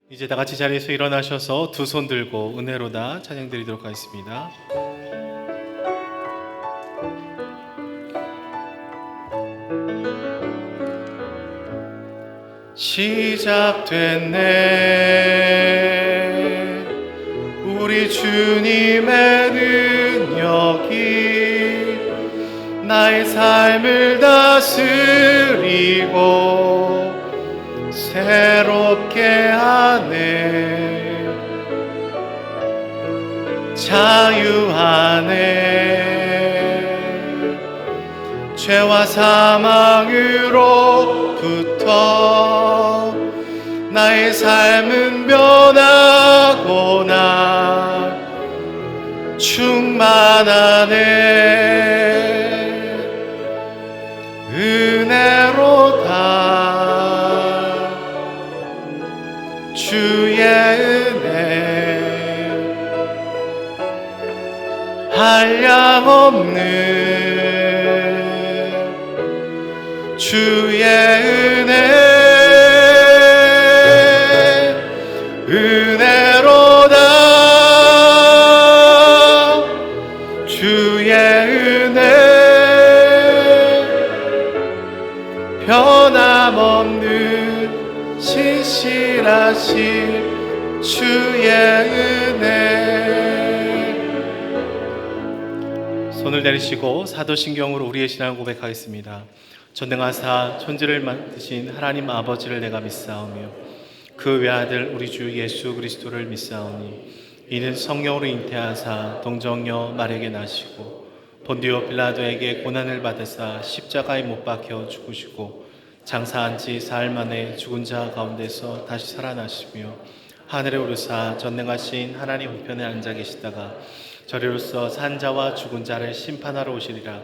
이제 다 같이 자리에서 일어나셔서 두 손 들고 은혜로다 찬양 드리도록 하겠습니다. 시작됐네 우리 주님의 능력이 나의 삶을 다스리고 새롭게 하네 자유하네 죄와 사망으로부터 나의 삶은 변하고나 충만하네 은혜로다 주의 은혜 한량없는 주의 은혜 은혜로다 주의 은혜 변함없는 신실하신 주의 은혜. 손을 내리시고 사도신경으로 우리의 신앙을 고백하겠습니다. 전능하사 천지를 만드신 하나님 아버지를 내가 믿사오며 그 외아들 우리 주 예수 그리스도를 믿사오니 이는 성령으로 잉태하사 동정녀 마리아에게 나시고 본디오 빌라도에게 고난을 받으사 십자가에 못 박혀 죽으시고 장사한 지 사흘 만에 죽은 자 가운데서 다시 살아나시며 하늘에 오르사 전능하신 하나님 우편에 앉아 계시다가 저리로서 산 자와 죽은 자를 심판하러 오시리라.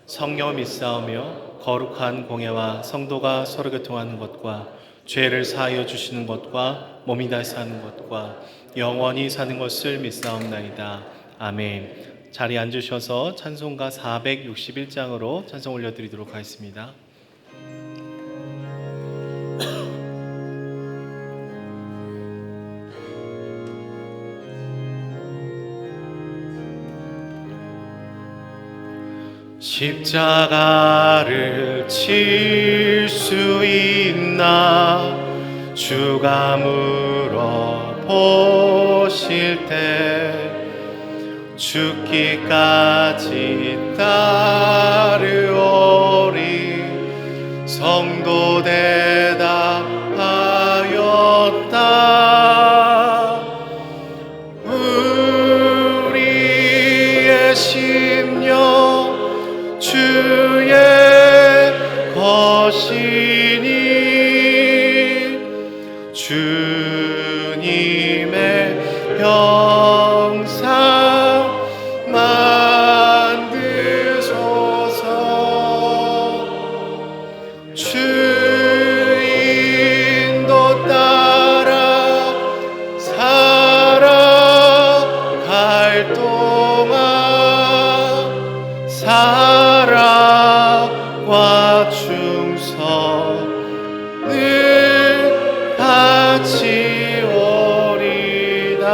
성령을 믿사오며 거룩한 공예와 성도가 서로 교통하는 것과 죄를 사하여 주시는 것과 몸이 다시 사는 것과 영원히 사는 것을 믿사옵나이다. 아멘. 자리에 앉으셔서 찬송가 461장으로 찬송 올려드리도록 하겠습니다. 십자가를 칠 수 있나 주가 물어보실 때 죽기까지 따르오리 성도 대답하였다 우리의 심령 주의 것이니 주님의 형상 만드소서 주 인도 따라 살아갈 동안 사랑과 충성을 바치오리다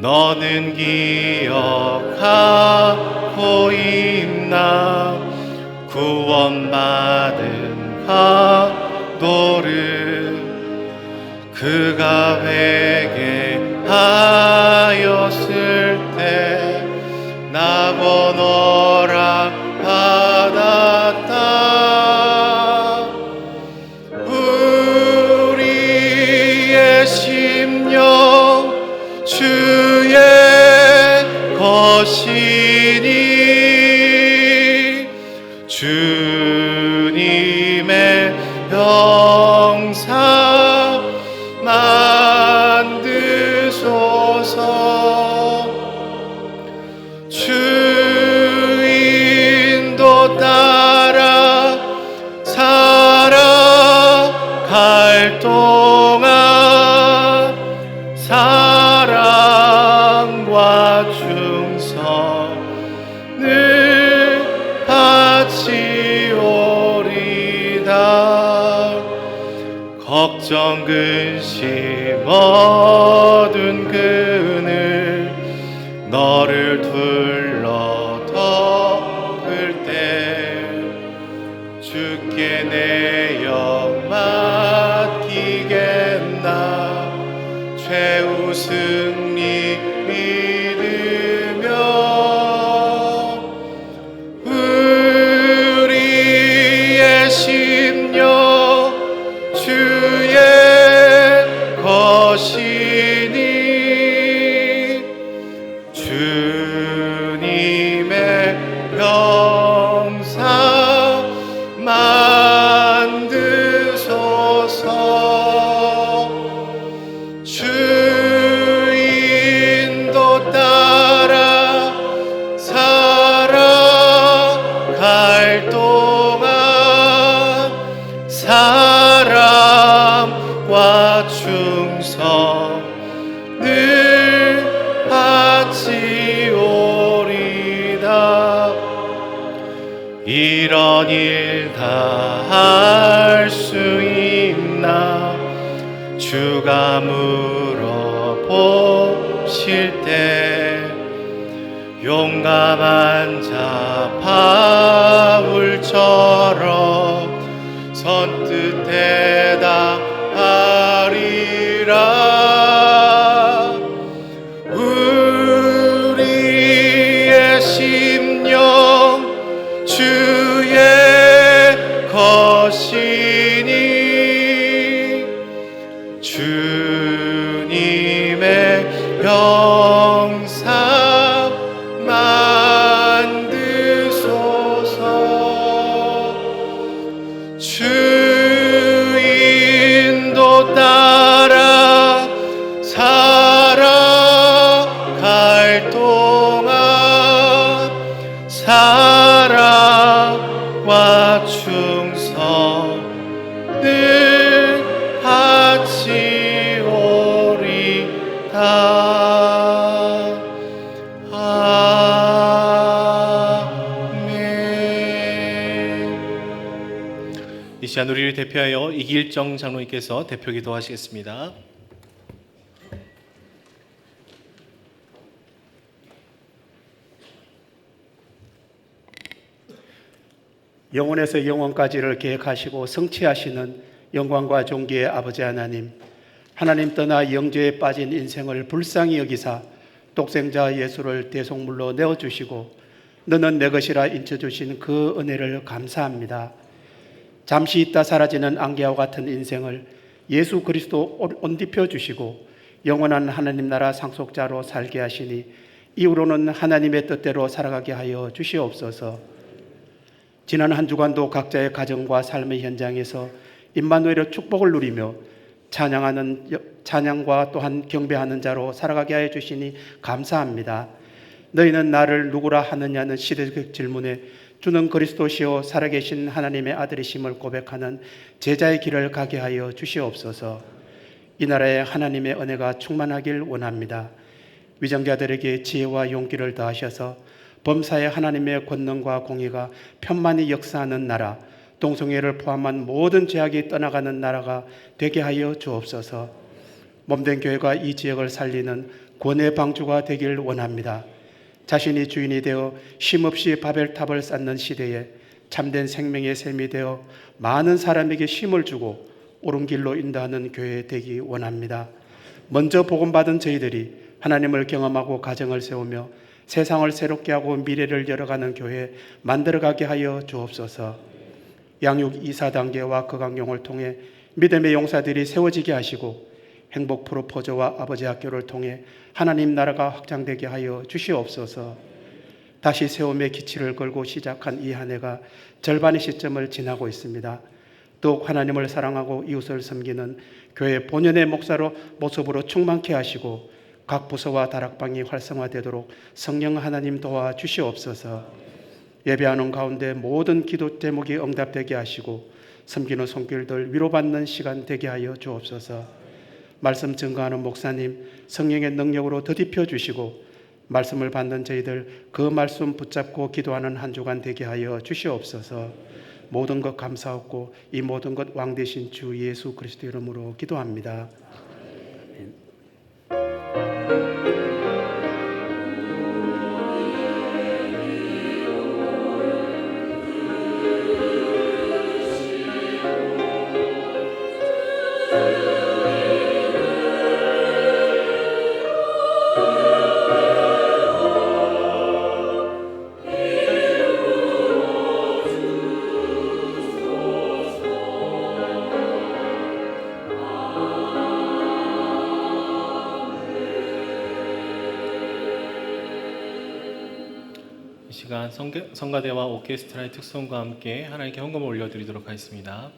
너는 기억하고 있나 구원받은 강도를 그가 회개하였을 때 나고 너라 받았다 우리의 심령 주의 것이니 주님의 형상 만드소서 주인도 따라 살아갈 동안 사랑과 충성을 바치오리다 걱정 걱정 근심 어두운 그늘 너를 둘러 덮을 때 주께 내 영 맡기겠나 최후 승리 믿으며 우리의 심령 주의 것이니 주님의 영상 만드소서 주 인도 따라 살아갈 동안 사랑과 충성을 바치오리다. 이런 일 다 할 수 있나 주가 물어보실 때 용감한 자 바울처럼 선뜻 대답하리라. 우리의 심령 주의 것이니 주님의 영상 만드소서 주 인도 따라 살아갈 동안 사랑과 충성을 바치오리다. 아멘. 이 시간 우리를 대표하여 이길정 장로님께서 대표 기도하시겠습니다. 영원에서 영원까지를 계획하시고 성취하시는 영광과 존귀의 아버지 하나님, 하나님 떠나 영죄에 빠진 인생을 불쌍히 여기사 독생자 예수를 대속물로 내어주시고 너는 내 것이라 인쳐주신 그 은혜를 감사합니다. 잠시 있다 사라지는 안개와 같은 인생을 예수 그리스도 옷 입혀 주시고 영원한 하나님 나라 상속자로 살게 하시니 이후로는 하나님의 뜻대로 살아가게 하여 주시옵소서. 지난 한 주간도 각자의 가정과 삶의 현장에서 임마누엘의 축복을 누리며 찬양과 또한 경배하는 자로 살아가게 하여 주시니 감사합니다. 너희는 나를 누구라 하느냐는 시대적 질문에 주는 그리스도시요 살아계신 하나님의 아들이심을 고백하는 제자의 길을 가게 하여 주시옵소서. 이 나라에 하나님의 은혜가 충만하길 원합니다. 위정자들에게 지혜와 용기를 더하셔서 범사에 하나님의 권능과 공의가 편만히 역사하는 나라, 동성애를 포함한 모든 죄악이 떠나가는 나라가 되게 하여 주옵소서. 몸된 교회가 이 지역을 살리는 권의 방주가 되길 원합니다. 자신이 주인이 되어 쉼없이 바벨탑을 쌓는 시대에 참된 생명의 샘이 되어 많은 사람에게 힘을 주고 옳은 길로 인도하는 교회 되기 원합니다. 먼저 복음받은 저희들이 하나님을 경험하고 가정을 세우며 세상을 새롭게 하고 미래를 열어가는 교회 만들어가게 하여 주옵소서. 양육 2, 4단계와 거강용을 통해 믿음의 용사들이 세워지게 하시고 행복 프로포즈와 아버지 학교를 통해 하나님 나라가 확장되게 하여 주시옵소서. 다시 세움의 기치를 걸고 시작한 이 한 해가 절반의 시점을 지나고 있습니다. 더욱 하나님을 사랑하고 이웃을 섬기는 교회 본연의 모습으로 충만케 하시고 각 부서와 다락방이 활성화되도록 성령 하나님 도와 주시옵소서. 예배하는 가운데 모든 기도 제목이 응답되게 하시고 섬기는 손길들 위로받는 시간 되게 하여 주옵소서. 말씀 증거하는 목사님 성령의 능력으로 더딥혀 주시고 말씀을 받는 저희들 그 말씀 붙잡고 기도하는 한 주간 되게 하여 주시옵소서. 모든 것 감사하고 이 모든 것 왕 되신 주 예수 그리스도 이름으로 기도합니다. 이 시간 성가대와 오케스트라의 특성과 함께 하나님께 헌금을 올려드리도록 하겠습니다.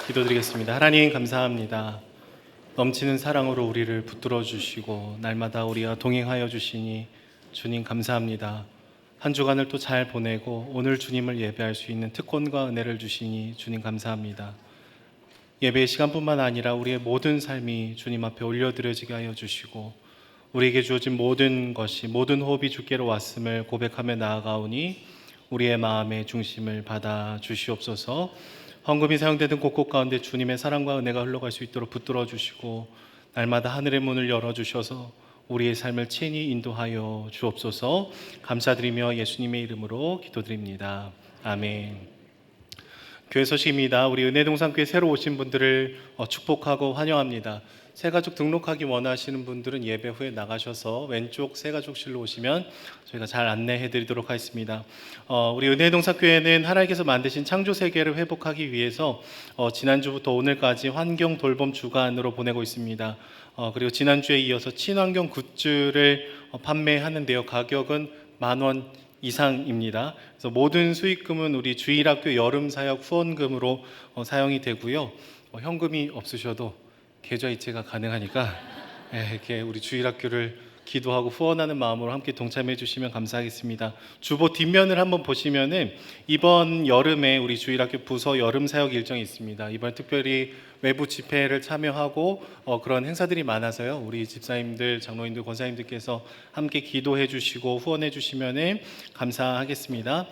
기도드리겠습니다. 하나님 감사합니다. 넘치는 사랑으로 우리를 붙들어 주시고 날마다 우리와 동행하여 주시니 주님 감사합니다. 한 주간을 또 잘 보내고 오늘 주님을 예배할 수 있는 특권과 은혜를 주시니 주님 감사합니다. 예배의 시간뿐만 아니라 우리의 모든 삶이 주님 앞에 올려드려지게 하여 주시고 우리에게 주어진 모든 것이 모든 호흡이 주께로 왔음을 고백하며 나아가오니 우리의 마음의 중심을 받아 주시옵소서. 헌금이 사용되던 곳곳 가운데 주님의 사랑과 은혜가 흘러갈 수 있도록 붙들어 주시고 날마다 하늘의 문을 열어주셔서 우리의 삶을 친히 인도하여 주옵소서. 감사드리며 예수님의 이름으로 기도드립니다. 아멘. 교회 소식입니다. 우리 은혜동산교회 새로 오신 분들을 축복하고 환영합니다. 새가족 등록하기 원하시는 분들은 예배 후에 나가셔서 왼쪽 새가족실로 오시면 저희가 잘 안내해 드리도록 하겠습니다. 우리 은혜동산교회는 하나님께서 만드신 창조 세계를 회복하기 위해서 지난주부터 오늘까지 환경 돌봄 주간으로 보내고 있습니다. 그리고 지난주에 이어서 친환경 굿즈를 판매하는데요. 가격은 10,000원 이상입니다. 그래서 모든 수익금은 우리 주일학교 여름사역 후원금으로 사용이 되고요. 현금이 없으셔도 계좌 이체가 가능하니까 이렇게 우리 주일학교를 기도하고 후원하는 마음으로 함께 동참해 주시면 감사하겠습니다. 주보 뒷면을 한번 보시면은 이번 여름에 우리 주일학교 부서 여름 사역 일정이 있습니다. 이번 특별히 외부 집회를 참여하고 그런 행사들이 많아서요. 우리 집사님들, 장로님들, 권사님들께서 함께 기도해 주시고 후원해 주시면은 감사하겠습니다.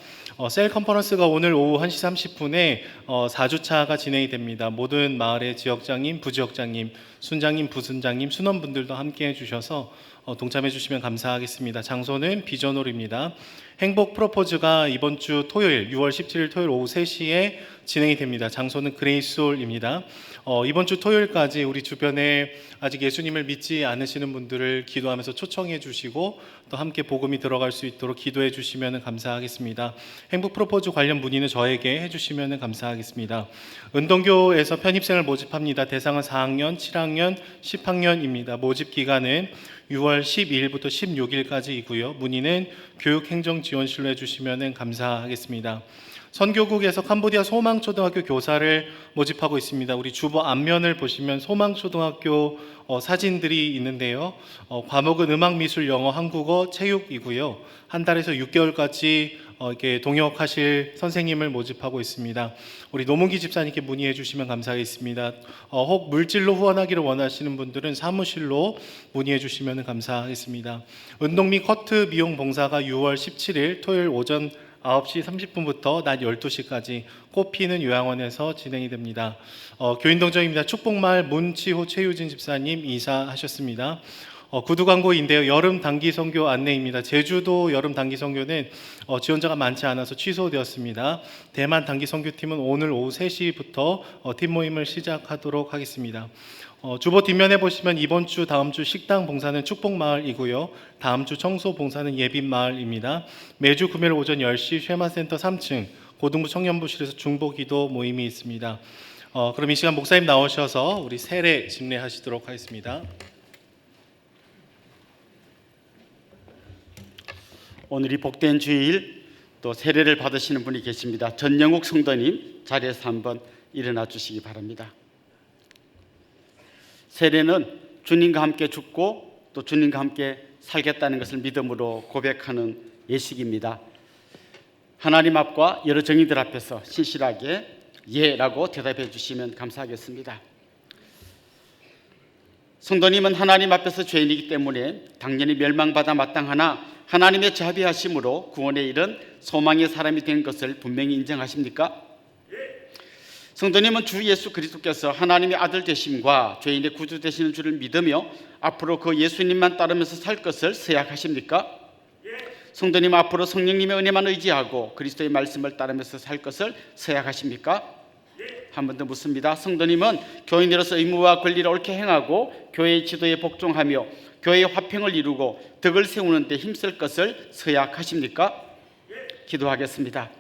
셀 컨퍼런스가 오늘 오후 1시 30분에 4주차가 진행이 됩니다. 모든 마을의 지역장님, 부지역장님, 순장님, 부순장님, 순원분들도 함께 해주셔서 동참해 주시면 감사하겠습니다. 장소는 비전홀입니다. 행복 프로포즈가 이번 주 토요일 6월 17일 토요일 오후 3시에 진행이 됩니다. 장소는 그레이스홀입니다. 이번 주 토요일까지 우리 주변에 아직 예수님을 믿지 않으시는 분들을 기도하면서 초청해 주시고 또 함께 복음이 들어갈 수 있도록 기도해 주시면 감사하겠습니다. 행복 프로포즈 관련 문의는 저에게 해주시면 감사하겠습니다. 은동교에서 편입생을 모집합니다. 대상은 4학년, 7학년, 10학년입니다. 모집 기간은 6월 12일부터 16일까지이고요. 문의는 교육행정지원실로 해주시면 감사하겠습니다. 선교국에서 캄보디아 소망초등학교 교사를 모집하고 있습니다. 우리 주보 앞면을 보시면 소망초등학교 사진들이 있는데요. 과목은 음악, 미술, 영어, 한국어, 체육이고요. 한 달에서 6개월까지 이렇게 동역하실 선생님을 모집하고 있습니다. 우리 노문기 집사님께 문의해 주시면 감사하겠습니다. 혹 물질로 후원하기를 원하시는 분들은 사무실로 문의해 주시면 감사하겠습니다. 운동 및 커트 미용 봉사가 6월 17일 토요일 오전 9시 30분부터 낮 12시까지 꽃피는 요양원에서 진행이 됩니다. 교인동정입니다. 축복마을 문치호 최유진 집사님 이사하셨습니다. 구두 광고인데요. 여름 단기 선교 안내입니다. 제주도 여름 단기 선교는 지원자가 많지 않아서 취소되었습니다. 대만 단기 선교팀은 오늘 오후 3시부터 팀 모임을 시작하도록 하겠습니다. 주보 뒷면에 보시면 이번 주 다음 주 식당 봉사는 축복마을이고요. 다음 주 청소 봉사는 예빈마을입니다. 매주 금요일 오전 10시 쉐마센터 3층 고등부 청년부실에서 중보기도 모임이 있습니다. 그럼 이 시간 목사님 나오셔서 우리 세례 집례하시도록 하겠습니다. 오늘이 복된 주일, 또 세례를 받으시는 분이 계십니다. 전영욱 성도님 자리에서 한번 일어나 주시기 바랍니다. 세례는 주님과 함께 죽고 또 주님과 함께 살겠다는 것을 믿음으로 고백하는 예식입니다. 하나님 앞과 여러 정인들 앞에서 신실하게 예라고 대답해 주시면 감사하겠습니다. 성도님은 하나님 앞에서 죄인이기 때문에 당연히 멸망받아 마땅하나 하나님의 자비하심으로 구원에 이른 소망의 사람이 된 것을 분명히 인정하십니까? 성도님은 주 예수 그리스도께서 하나님의 아들 되심과 죄인의 구주 되시는 줄을 믿으며 앞으로 그 예수님만 따르면서 살 것을 서약하십니까? 성도님 앞으로 성령님의 은혜만 의지하고 그리스도의 말씀을 따르면서 살 것을 서약하십니까? 한 번 더 묻습니다. 성도님은 교인으로서 의무와 권리를 옳게 행하고 교회의 지도에 복종하며 교회의 화평을 이루고 덕을 세우는 데 힘쓸 것을 서약하십니까? 기도하겠습니다.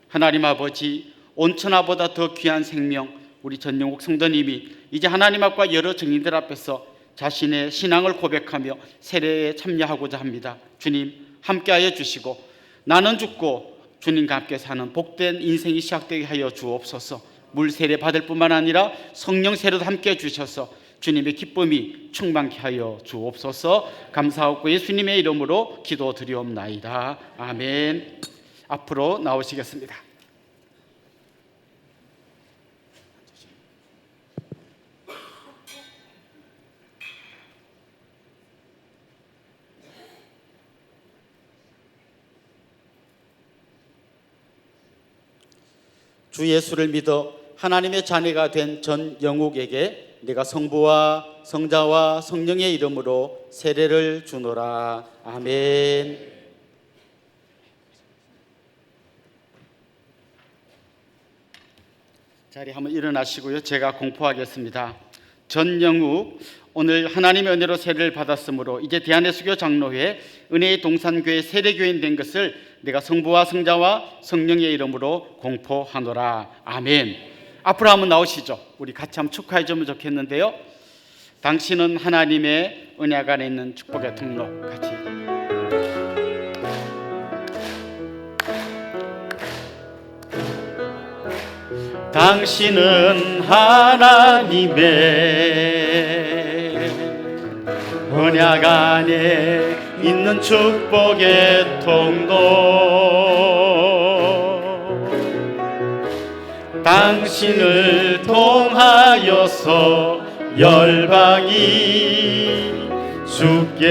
하나님 아버지, 온천하보다 더 귀한 생명 우리 전영욱 성도님이 이제 하나님 앞과 여러 증인들 앞에서 자신의 신앙을 고백하며 세례에 참여하고자 합니다. 주님 함께하여 주시고 나는 죽고 주님과 함께 사는 복된 인생이 시작되게 하여 주옵소서. 물 세례 받을 뿐만 아니라 성령 세례도 함께 주셔서 주님의 기쁨이 충만케 하여 주옵소서. 감사하고 예수님의 이름으로 기도드리옵나이다. 아멘. 앞으로 나오시겠습니다. 주 예수를 믿어 하나님의 자녀가 된 전영욱에게 내가 성부와 성자와 성령의 이름으로 세례를 주노라. 아멘. 자리 한번 일어나시고요. 제가 공포하겠습니다. 전영욱, 오늘 하나님의 은혜로 세례를 받았으므로 이제 대한예수교 장로회 은혜의 동산교회 세례교인 된 것을 내가 성부와 성자와 성령의 이름으로 공포하노라. 아멘. 앞으로 한번 나오시죠. 우리 같이 한번 축하해 주면 좋겠는데요. 당신은 하나님의 은혜 안에 있는 축복의 통로. 같이. 당신은 하나님의 언약 안에 있는 축복의 통로. 당신을 통하여서 열방이 주께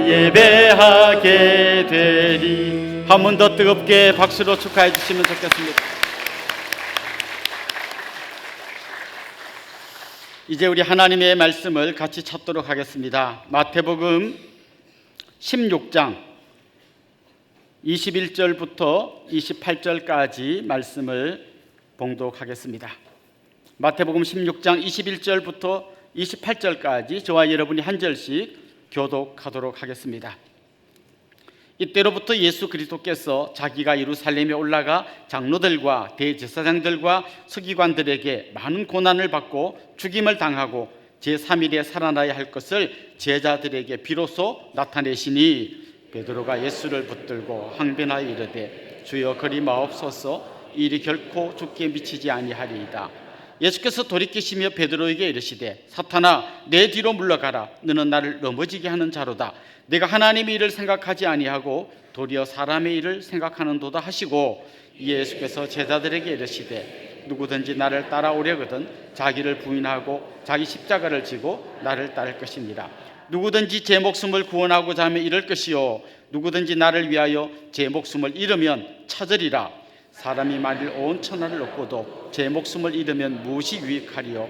예배하게 되리. 한 번 더 뜨겁게 박수로 축하해 주시면 좋겠습니다. 이제 우리 하나님의 말씀을 같이 찾도록 하겠습니다. 마태복음 16장 21절부터 28절까지 말씀을 봉독하겠습니다. 마태복음 16장 21절부터 28절까지 저와 여러분이 한 절씩 교독하도록 하겠습니다. 이때로부터 예수 그리스도께서 자기가 예루살렘에 올라가 장로들과 대제사장들과 서기관들에게 많은 고난을 받고 죽임을 당하고 제3일에 살아나야 할 것을 제자들에게 비로소 나타내시니 베드로가 예수를 붙들고 항변하여 이르되 주여 그리 마옵소서, 일이 결코 죽게 미치지 아니하리이다. 예수께서 돌이키시며 베드로에게 이르시되 사탄아 내 뒤로 물러가라. 너는 나를 넘어지게 하는 자로다. 내가 하나님의 일을 생각하지 아니하고 도리어 사람의 일을 생각하는도다 하시고, 예수께서 제자들에게 이르시되 누구든지 나를 따라오려거든 자기를 부인하고 자기 십자가를 지고 나를 따를 것이니라. 누구든지 제 목숨을 구원하고자 하면 잃을 것이요 누구든지 나를 위하여 제 목숨을 잃으면 찾으리라. 사람이 만일 온 천하를 얻고도 제 목숨을 잃으면 무엇이 유익하리요?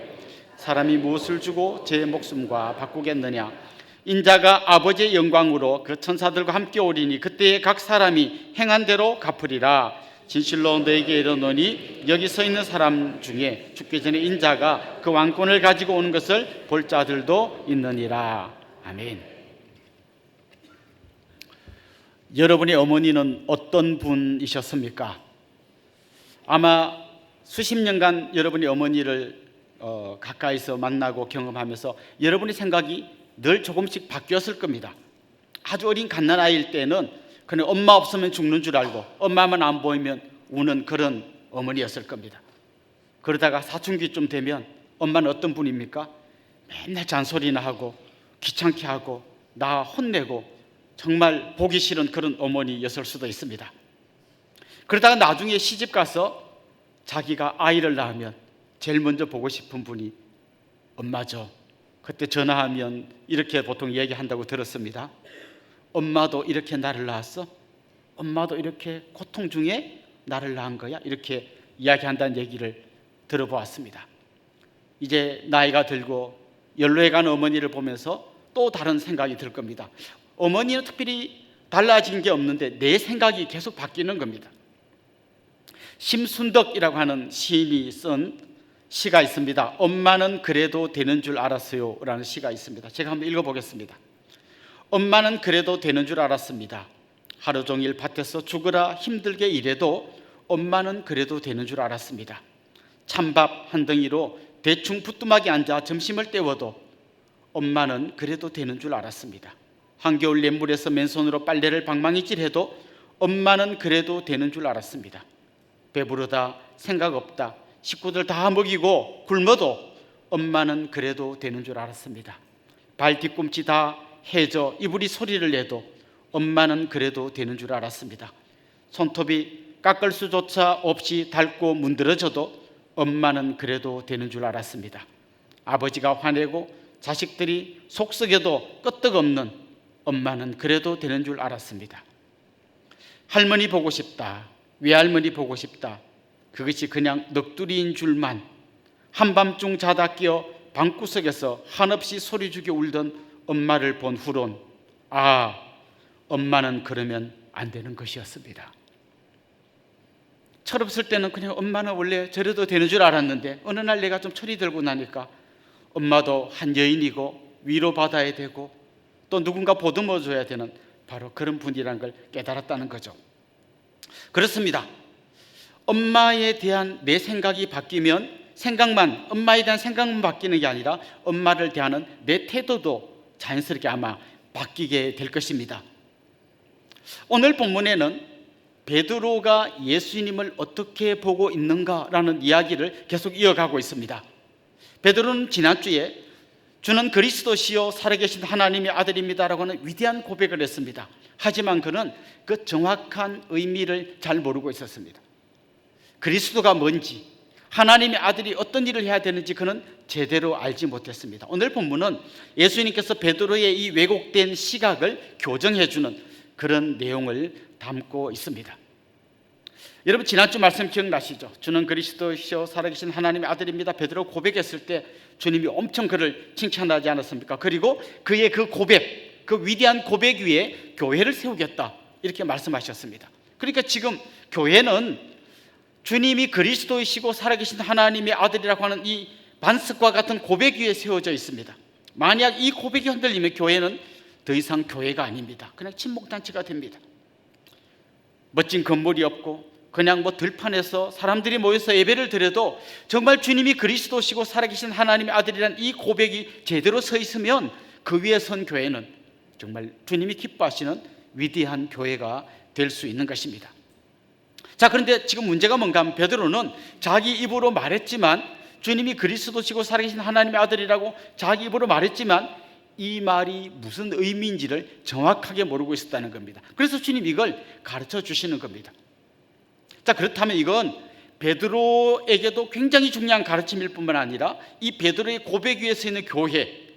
사람이 무엇을 주고 제 목숨과 바꾸겠느냐? 인자가 아버지의 영광으로 그 천사들과 함께 오리니 그때에 각 사람이 행한 대로 갚으리라. 진실로 너에게 이르노니 여기 서 있는 사람 중에 죽기 전에 인자가 그 왕권을 가지고 오는 것을 볼 자들도 있느니라. 아멘. 여러분의 어머니는 어떤 분이셨습니까? 아마 수십 년간 여러분의 어머니를 가까이서 만나고 경험하면서 여러분의 생각이 늘 조금씩 바뀌었을 겁니다. 아주 어린 갓난아이일 때는 그냥 엄마 없으면 죽는 줄 알고 엄마만 안 보이면 우는 그런 어머니였을 겁니다. 그러다가 사춘기쯤 되면 엄마는 어떤 분입니까? 맨날 잔소리나 하고 귀찮게 하고 나 혼내고 정말 보기 싫은 그런 어머니였을 수도 있습니다. 그러다가 나중에 시집 가서 자기가 아이를 낳으면 제일 먼저 보고 싶은 분이 엄마죠. 그때 전화하면 이렇게 보통 얘기한다고 들었습니다. 엄마도 이렇게 나를 낳았어? 엄마도 이렇게 고통 중에 나를 낳은 거야? 이렇게 이야기한다는 얘기를 들어보았습니다. 이제 나이가 들고 연로해 가는 어머니를 보면서 또 다른 생각이 들 겁니다. 어머니는 특별히 달라진 게 없는데 내 생각이 계속 바뀌는 겁니다. 심순덕이라고 하는 시인이 쓴 시가 있습니다. 엄마는 그래도 되는 줄 알았어요 라는 시가 있습니다. 제가 한번 읽어보겠습니다. 엄마는 그래도 되는 줄 알았습니다. 하루 종일 밭에서 죽으라 힘들게 일해도 엄마는 그래도 되는 줄 알았습니다. 찬밥 한 덩이로 대충 부뚜막에 앉아 점심을 때워도 엄마는 그래도 되는 줄 알았습니다. 한겨울 냇물에서 맨손으로 빨래를 방망이질해도 엄마는 그래도 되는 줄 알았습니다. 배부르다 생각 없다 식구들 다 먹이고 굶어도 엄마는 그래도 되는 줄 알았습니다. 발 뒤꿈치 다 해져 이불이 소리를 내도 엄마는 그래도 되는 줄 알았습니다. 손톱이 깎을 수조차 없이 닳고 문드러져도 엄마는 그래도 되는 줄 알았습니다. 아버지가 화내고 자식들이 속썩여도 끄떡없는 엄마는 그래도 되는 줄 알았습니다. 할머니 보고 싶다, 외할머니 보고 싶다, 그것이 그냥 넋두리인 줄만, 한밤중 자다 깨어 방구석에서 한없이 소리 죽여 울던 엄마를 본 후론 엄마는 그러면 안 되는 것이었습니다. 철없을 때는 그냥 엄마는 원래 저래도 되는 줄 알았는데 어느 날 내가 좀 철이 들고 나니까 엄마도 한 여인이고 위로받아야 되고 또 누군가 보듬어줘야 되는 바로 그런 분이라는 걸 깨달았다는 거죠. 그렇습니다. 엄마에 대한 내 생각이 바뀌면 엄마에 대한 생각만 바뀌는 게 아니라 엄마를 대하는 내 태도도 자연스럽게 아마 바뀌게 될 것입니다. 오늘 본문에는 베드로가 예수님을 어떻게 보고 있는가라는 이야기를 계속 이어가고 있습니다. 베드로는 지난주에 주는 그리스도시요 살아계신 하나님의 아들입니다라고 하는 위대한 고백을 했습니다. 하지만 그는 그 정확한 의미를 잘 모르고 있었습니다. 그리스도가 뭔지, 하나님의 아들이 어떤 일을 해야 되는지 그는 제대로 알지 못했습니다. 오늘 본문은 예수님께서 베드로의 이 왜곡된 시각을 교정해주는 그런 내용을 담고 있습니다. 여러분 지난주 말씀 기억나시죠? 주는 그리스도시요 살아계신 하나님의 아들입니다. 베드로 고백했을 때 주님이 엄청 그를 칭찬하지 않았습니까? 그리고 그의 그 고백, 그 위대한 고백 위에 교회를 세우겠다 이렇게 말씀하셨습니다. 그러니까 지금 교회는 주님이 그리스도이시고 살아계신 하나님의 아들이라고 하는 이 반석과 같은 고백 위에 세워져 있습니다. 만약 이 고백이 흔들리면 교회는 더 이상 교회가 아닙니다. 그냥 친목단체가 됩니다. 멋진 건물이 없고 그냥 들판에서 사람들이 모여서 예배를 드려도 정말 주님이 그리스도시고 살아계신 하나님의 아들이란 이 고백이 제대로 서 있으면 그 위에 선 교회는 정말 주님이 기뻐하시는 위대한 교회가 될 수 있는 것입니다. 자, 그런데 지금 문제가 뭔가 하면 베드로는 자기 입으로 말했지만 주님이 그리스도시고 살아계신 하나님의 아들이라고 자기 입으로 말했지만 이 말이 무슨 의미인지를 정확하게 모르고 있었다는 겁니다. 그래서 주님이 이걸 가르쳐 주시는 겁니다. 자, 그렇다면 이건 베드로에게도 굉장히 중요한 가르침일 뿐만 아니라 이 베드로의 고백 위에 서 있는 교회,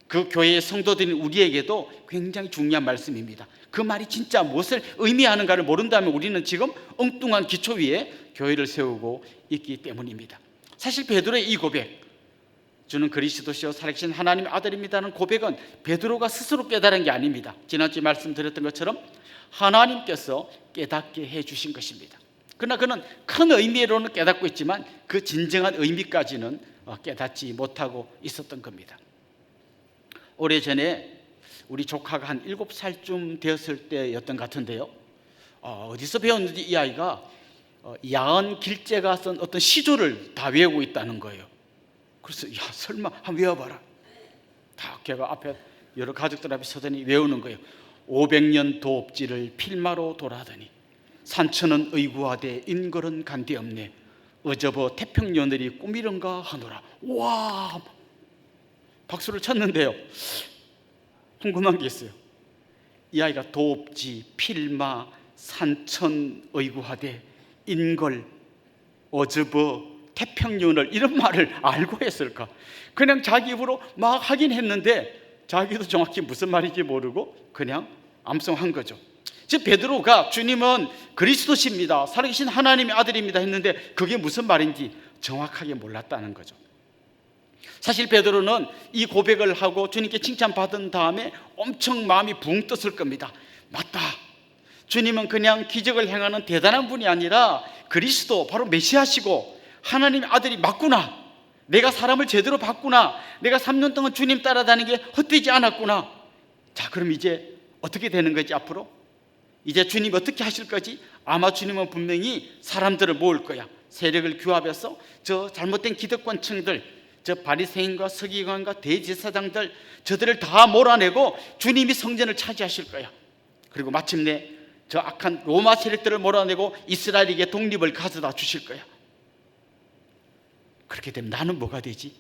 그 교회의 성도들인 우리에게도 굉장히 중요한 말씀입니다. 그 말이 진짜 무엇을 의미하는가를 모른다면 우리는 지금 엉뚱한 기초 위에 교회를 세우고 있기 때문입니다. 사실 베드로의 이 고백, 주는 그리스도시요 살아계신 하나님의 아들입니다는 고백은 베드로가 스스로 깨달은 게 아닙니다. 지난주에 말씀드렸던 것처럼 하나님께서 깨닫게 해주신 것입니다. 그러나 그는 큰 의미로는 깨닫고 있지만 그 진정한 의미까지는 깨닫지 못하고 있었던 겁니다. 오래전에 우리 조카가 한 7살쯤 되었을 때였던 것 같은데요. 어디서 배웠는지 이 아이가 야언 길재가 쓴 어떤 시조를 다 외우고 있다는 거예요. 그래서 야 설마 한번 외워봐라. 다 걔가 앞에 여러 가족들 앞에 서더니 외우는 거예요. 500년 도읍지를 필마로 돌아다니 산천은 의구하되 인걸은 간데없네 어저버 태평여늘이 꿈이런가 하노라. 와 박수를 쳤는데요. 궁금한 게 있어요. 이 아이가 도읍지, 필마, 산천 의구하되 인걸, 어저버, 태평여늘 이런 말을 알고 했을까? 그냥 자기 입으로 막 하긴 했는데 자기도 정확히 무슨 말인지 모르고 그냥 암송한 거죠. 즉 베드로가 주님은 그리스도십니다, 살아계신 하나님의 아들입니다 했는데 그게 무슨 말인지 정확하게 몰랐다는 거죠. 사실 베드로는 이 고백을 하고 주님께 칭찬받은 다음에 엄청 마음이 붕 떴을 겁니다. 맞다, 주님은 그냥 기적을 행하는 대단한 분이 아니라 그리스도, 바로 메시아시고 하나님의 아들이 맞구나, 내가 사람을 제대로 봤구나, 내가 3년 동안 주님 따라다니는 게 헛되지 않았구나. 자, 그럼 이제 어떻게 되는 거지? 앞으로 이제 주님이 어떻게 하실 거지? 아마 주님은 분명히 사람들을 모을 거야. 세력을 규합해서 저 잘못된 기득권층들, 저 바리새인과 서기관과 대제사장들, 저들을 다 몰아내고 주님이 성전을 차지하실 거야. 그리고 마침내 저 악한 로마 세력들을 몰아내고 이스라엘에게 독립을 가져다 주실 거야. 그렇게 되면 나는 뭐가 되지?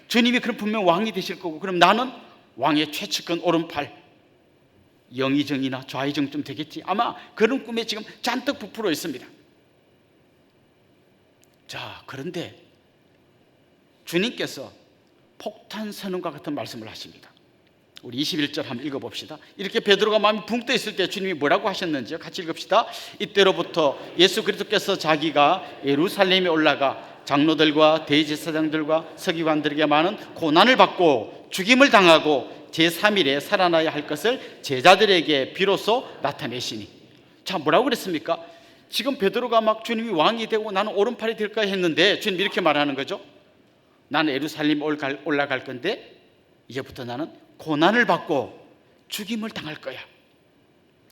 주님이 그럼 분명 왕이 되실 거고, 그럼 나는 왕의 최측근 오른팔, 영의정이나 좌의정쯤 되겠지. 아마 그런 꿈에 지금 잔뜩 부풀어 있습니다. 자, 그런데 주님께서 폭탄 선언과 같은 말씀을 하십니다. 우리 21절 한번 읽어봅시다. 이렇게 베드로가 마음이 붕 떠 있을 때 주님이 뭐라고 하셨는지요? 같이 읽읍시다. 이때로부터 예수 그리스도께서 자기가 예루살렘에 올라가 장로들과 대제사장들과 서기관들에게 많은 고난을 받고 죽임을 당하고 제3일에 살아나야 할 것을 제자들에게 비로소 나타내시니. 자, 뭐라고 그랬습니까? 지금 베드로가 막 주님이 왕이 되고 나는 오른팔이 될까 했는데 주님 이렇게 말하는 거죠. 나는 예루살렘 올라갈 건데 이제부터 나는 고난을 받고 죽임을 당할 거야.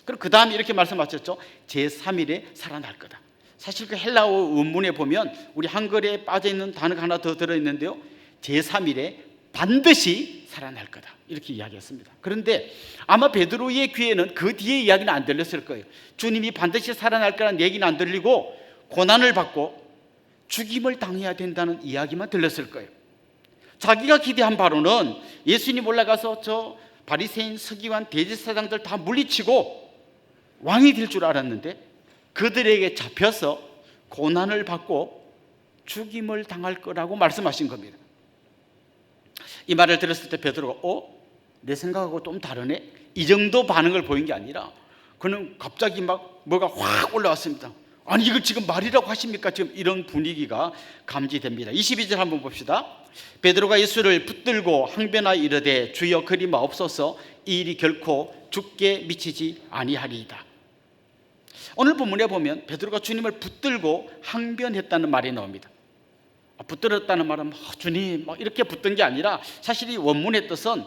그리고 그 다음에 이렇게 말씀하셨죠. 제3일에 살아날 거다. 사실 그 헬라어 원문에 보면 우리 한글에 빠져있는 단어가 하나 더 들어있는데요. 제3일에 반드시 살아날 거다. 이렇게 이야기했습니다. 그런데 아마 베드로의 귀에는 그 뒤에 이야기는 안 들렸을 거예요. 주님이 반드시 살아날 거라는 얘기는 안 들리고 고난을 받고 죽임을 당해야 된다는 이야기만 들렸을 거예요. 자기가 기대한 바로는 예수님 올라가서 저 바리새인, 서기관, 대제사장들 다 물리치고 왕이 될 줄 알았는데 그들에게 잡혀서 고난을 받고 죽임을 당할 거라고 말씀하신 겁니다. 이 말을 들었을 때 베드로가 내 생각하고 좀 다르네? 이 정도 반응을 보인 게 아니라 그는 갑자기 막 뭐가 확 올라왔습니다. 아니 이걸 지금 말이라고 하십니까? 지금 이런 분위기가 감지됩니다. 22절 한번 봅시다. 베드로가 예수를 붙들고 항변하여 이르되 주여 그리 마옵소서 이 일이 결코 죽게 미치지 아니하리이다. 오늘 본문에 보면 베드로가 주님을 붙들고 항변했다는 말이 나옵니다. 붙들었다는 말은 주님 이렇게 붙든 게 아니라 사실 이 원문의 뜻은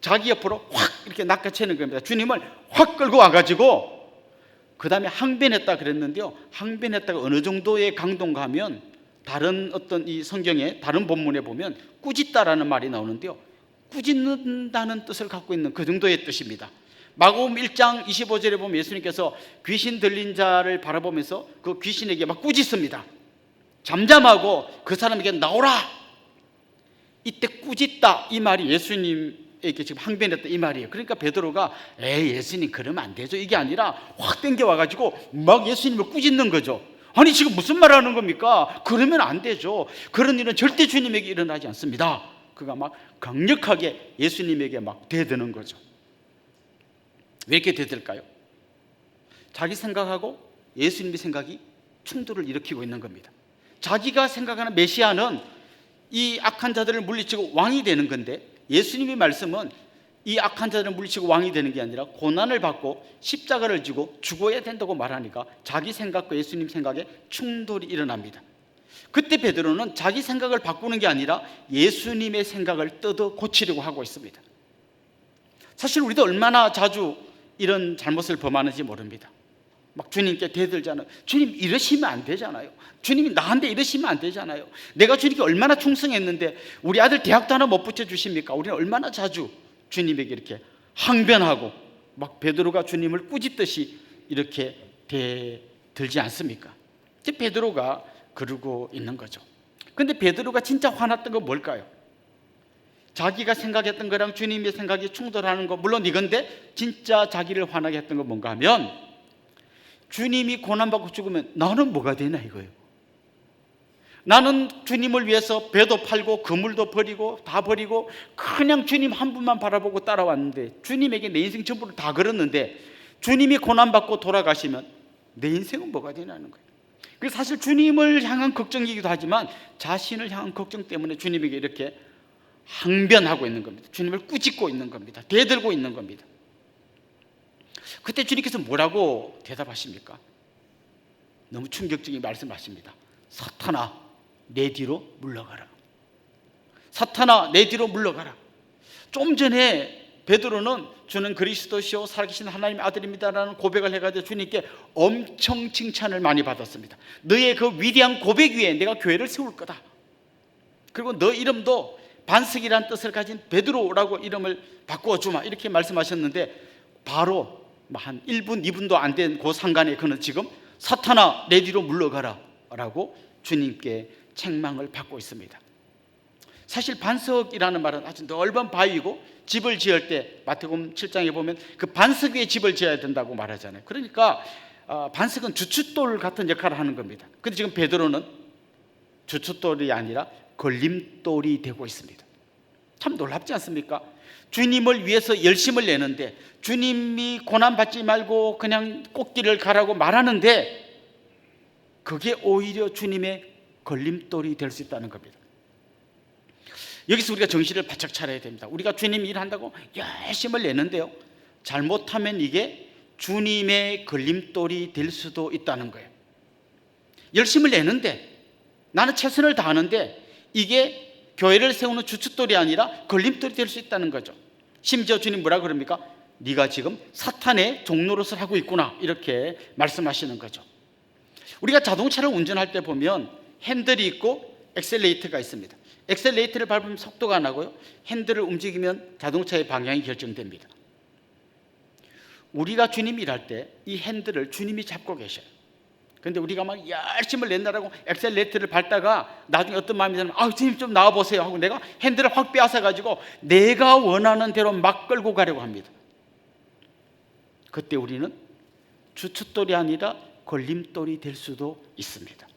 자기 옆으로 확 이렇게 낚아채는 겁니다. 주님을 확 끌고 와가지고 그 다음에 항변했다 그랬는데요. 항변했다가 어느 정도의 강도인가 하면 다른 어떤 이 성경의 다른 본문에 보면 꾸짖다라는 말이 나오는데요. 꾸짖는다는 뜻을 갖고 있는 그 정도의 뜻입니다. 마가복음 1장 25절에 보면 예수님께서 귀신 들린 자를 바라보면서 그 귀신에게 막 꾸짖습니다. 잠잠하고 그 사람에게 나오라. 이때 꾸짖다 이 말이 예수님에게 지금 항변했다 이 말이에요. 그러니까 베드로가 예수님 그러면 안 되죠 이게 아니라 확 땡겨 와가지고 막 예수님을 꾸짖는 거죠. 아니 지금 무슨 말 하는 겁니까? 그러면 안 되죠. 그런 일은 절대 주님에게 일어나지 않습니다. 그가 막 강력하게 예수님에게 막 대드는 거죠. 왜 이렇게 대들까요? 자기 생각하고 예수님의 생각이 충돌을 일으키고 있는 겁니다. 자기가 생각하는 메시아는 이 악한 자들을 물리치고 왕이 되는 건데 예수님의 말씀은 이 악한 자들을 물리치고 왕이 되는 게 아니라 고난을 받고 십자가를 지고 죽어야 된다고 말하니까 자기 생각과 예수님 생각에 충돌이 일어납니다. 그때 베드로는 자기 생각을 바꾸는 게 아니라 예수님의 생각을 뜯어 고치려고 하고 있습니다. 사실 우리도 얼마나 자주 이런 잘못을 범하는지 모릅니다. 막 주님께 대들잖아요. 주님 이러시면 안 되잖아요. 주님이 나한테 이러시면 안 되잖아요. 내가 주님께 얼마나 충성했는데 우리 아들 대학도 하나 못 붙여주십니까? 우리는 얼마나 자주 주님에게 이렇게 항변하고 막 베드로가 주님을 꾸짖듯이 이렇게 대들지 않습니까? 이제 베드로가 그러고 있는 거죠. 근데 베드로가 진짜 화났던 건 뭘까요? 자기가 생각했던 거랑 주님의 생각이 충돌하는 거 물론 이건데 진짜 자기를 화나게 했던 건 뭔가 하면 주님이 고난받고 죽으면 나는 뭐가 되나 이거예요. 나는 주님을 위해서 배도 팔고 그물도 버리고 다 버리고 그냥 주님 한 분만 바라보고 따라왔는데 주님에게 내 인생 전부를 다 걸었는데 주님이 고난받고 돌아가시면 내 인생은 뭐가 되냐는 거예요. 그래서 사실 주님을 향한 걱정이기도 하지만 자신을 향한 걱정 때문에 주님에게 이렇게 항변하고 있는 겁니다. 주님을 꾸짖고 있는 겁니다. 대들고 있는 겁니다. 그때 주님께서 뭐라고 대답하십니까? 너무 충격적인 말씀하십니다. 사탄아 내 뒤로 물러가라. 사탄아 내 뒤로 물러가라. 좀 전에 베드로는 주는 그리스도시요 살아계신 하나님의 아들입니다라는 고백을 해가지고 주님께 엄청 칭찬을 많이 받았습니다. 너의 그 위대한 고백 위에 내가 교회를 세울 거다. 그리고 너 이름도 반석이라는 뜻을 가진 베드로라고 이름을 바꿔주마 이렇게 말씀하셨는데 바로 한 1분 2분도 안 된 그 상간에 그는 지금 사탄아 내 뒤로 물러가라 라고 주님께 책망을 받고 있습니다. 사실 반석이라는 말은 아주 넓은 바위고 집을 지을 때 마태복음 7장에 보면 그 반석 위에 집을 지어야 된다고 말하잖아요. 그러니까 반석은 주춧돌 같은 역할을 하는 겁니다. 근데 지금 베드로는 주춧돌이 아니라 걸림돌이 되고 있습니다. 참 놀랍지 않습니까? 주님을 위해서 열심을 내는데 주님이 고난받지 말고 그냥 꽃길을 가라고 말하는데 그게 오히려 주님의 걸림돌이 될 수 있다는 겁니다. 여기서 우리가 정신을 바짝 차려야 됩니다. 우리가 주님 일한다고 열심을 내는데요, 잘못하면 이게 주님의 걸림돌이 될 수도 있다는 거예요. 열심을 내는데, 나는 최선을 다하는데 이게 교회를 세우는 주춧돌이 아니라 걸림돌이 될 수 있다는 거죠. 심지어 주님 뭐라 그럽니까? 네가 지금 사탄의 종노릇을 하고 있구나, 이렇게 말씀하시는 거죠. 우리가 자동차를 운전할 때 보면 핸들이 있고 엑셀레이터가 있습니다. 엑셀레이터를 밟으면 속도가 나고요, 핸들을 움직이면 자동차의 방향이 결정됩니다. 우리가 주님 일할 때 이 핸들을 주님이 잡고 계셔요. 그런데 우리가 막 열심을 낸다라고 엑셀레이터를 밟다가 나중에 어떤 마음이 들면 주님 좀 나와보세요 하고 내가 핸들을 확 빼앗아 가지고 내가 원하는 대로 막 끌고 가려고 합니다. 그때 우리는 주춧돌이 아니라 걸림돌이 될 수도 있습니다.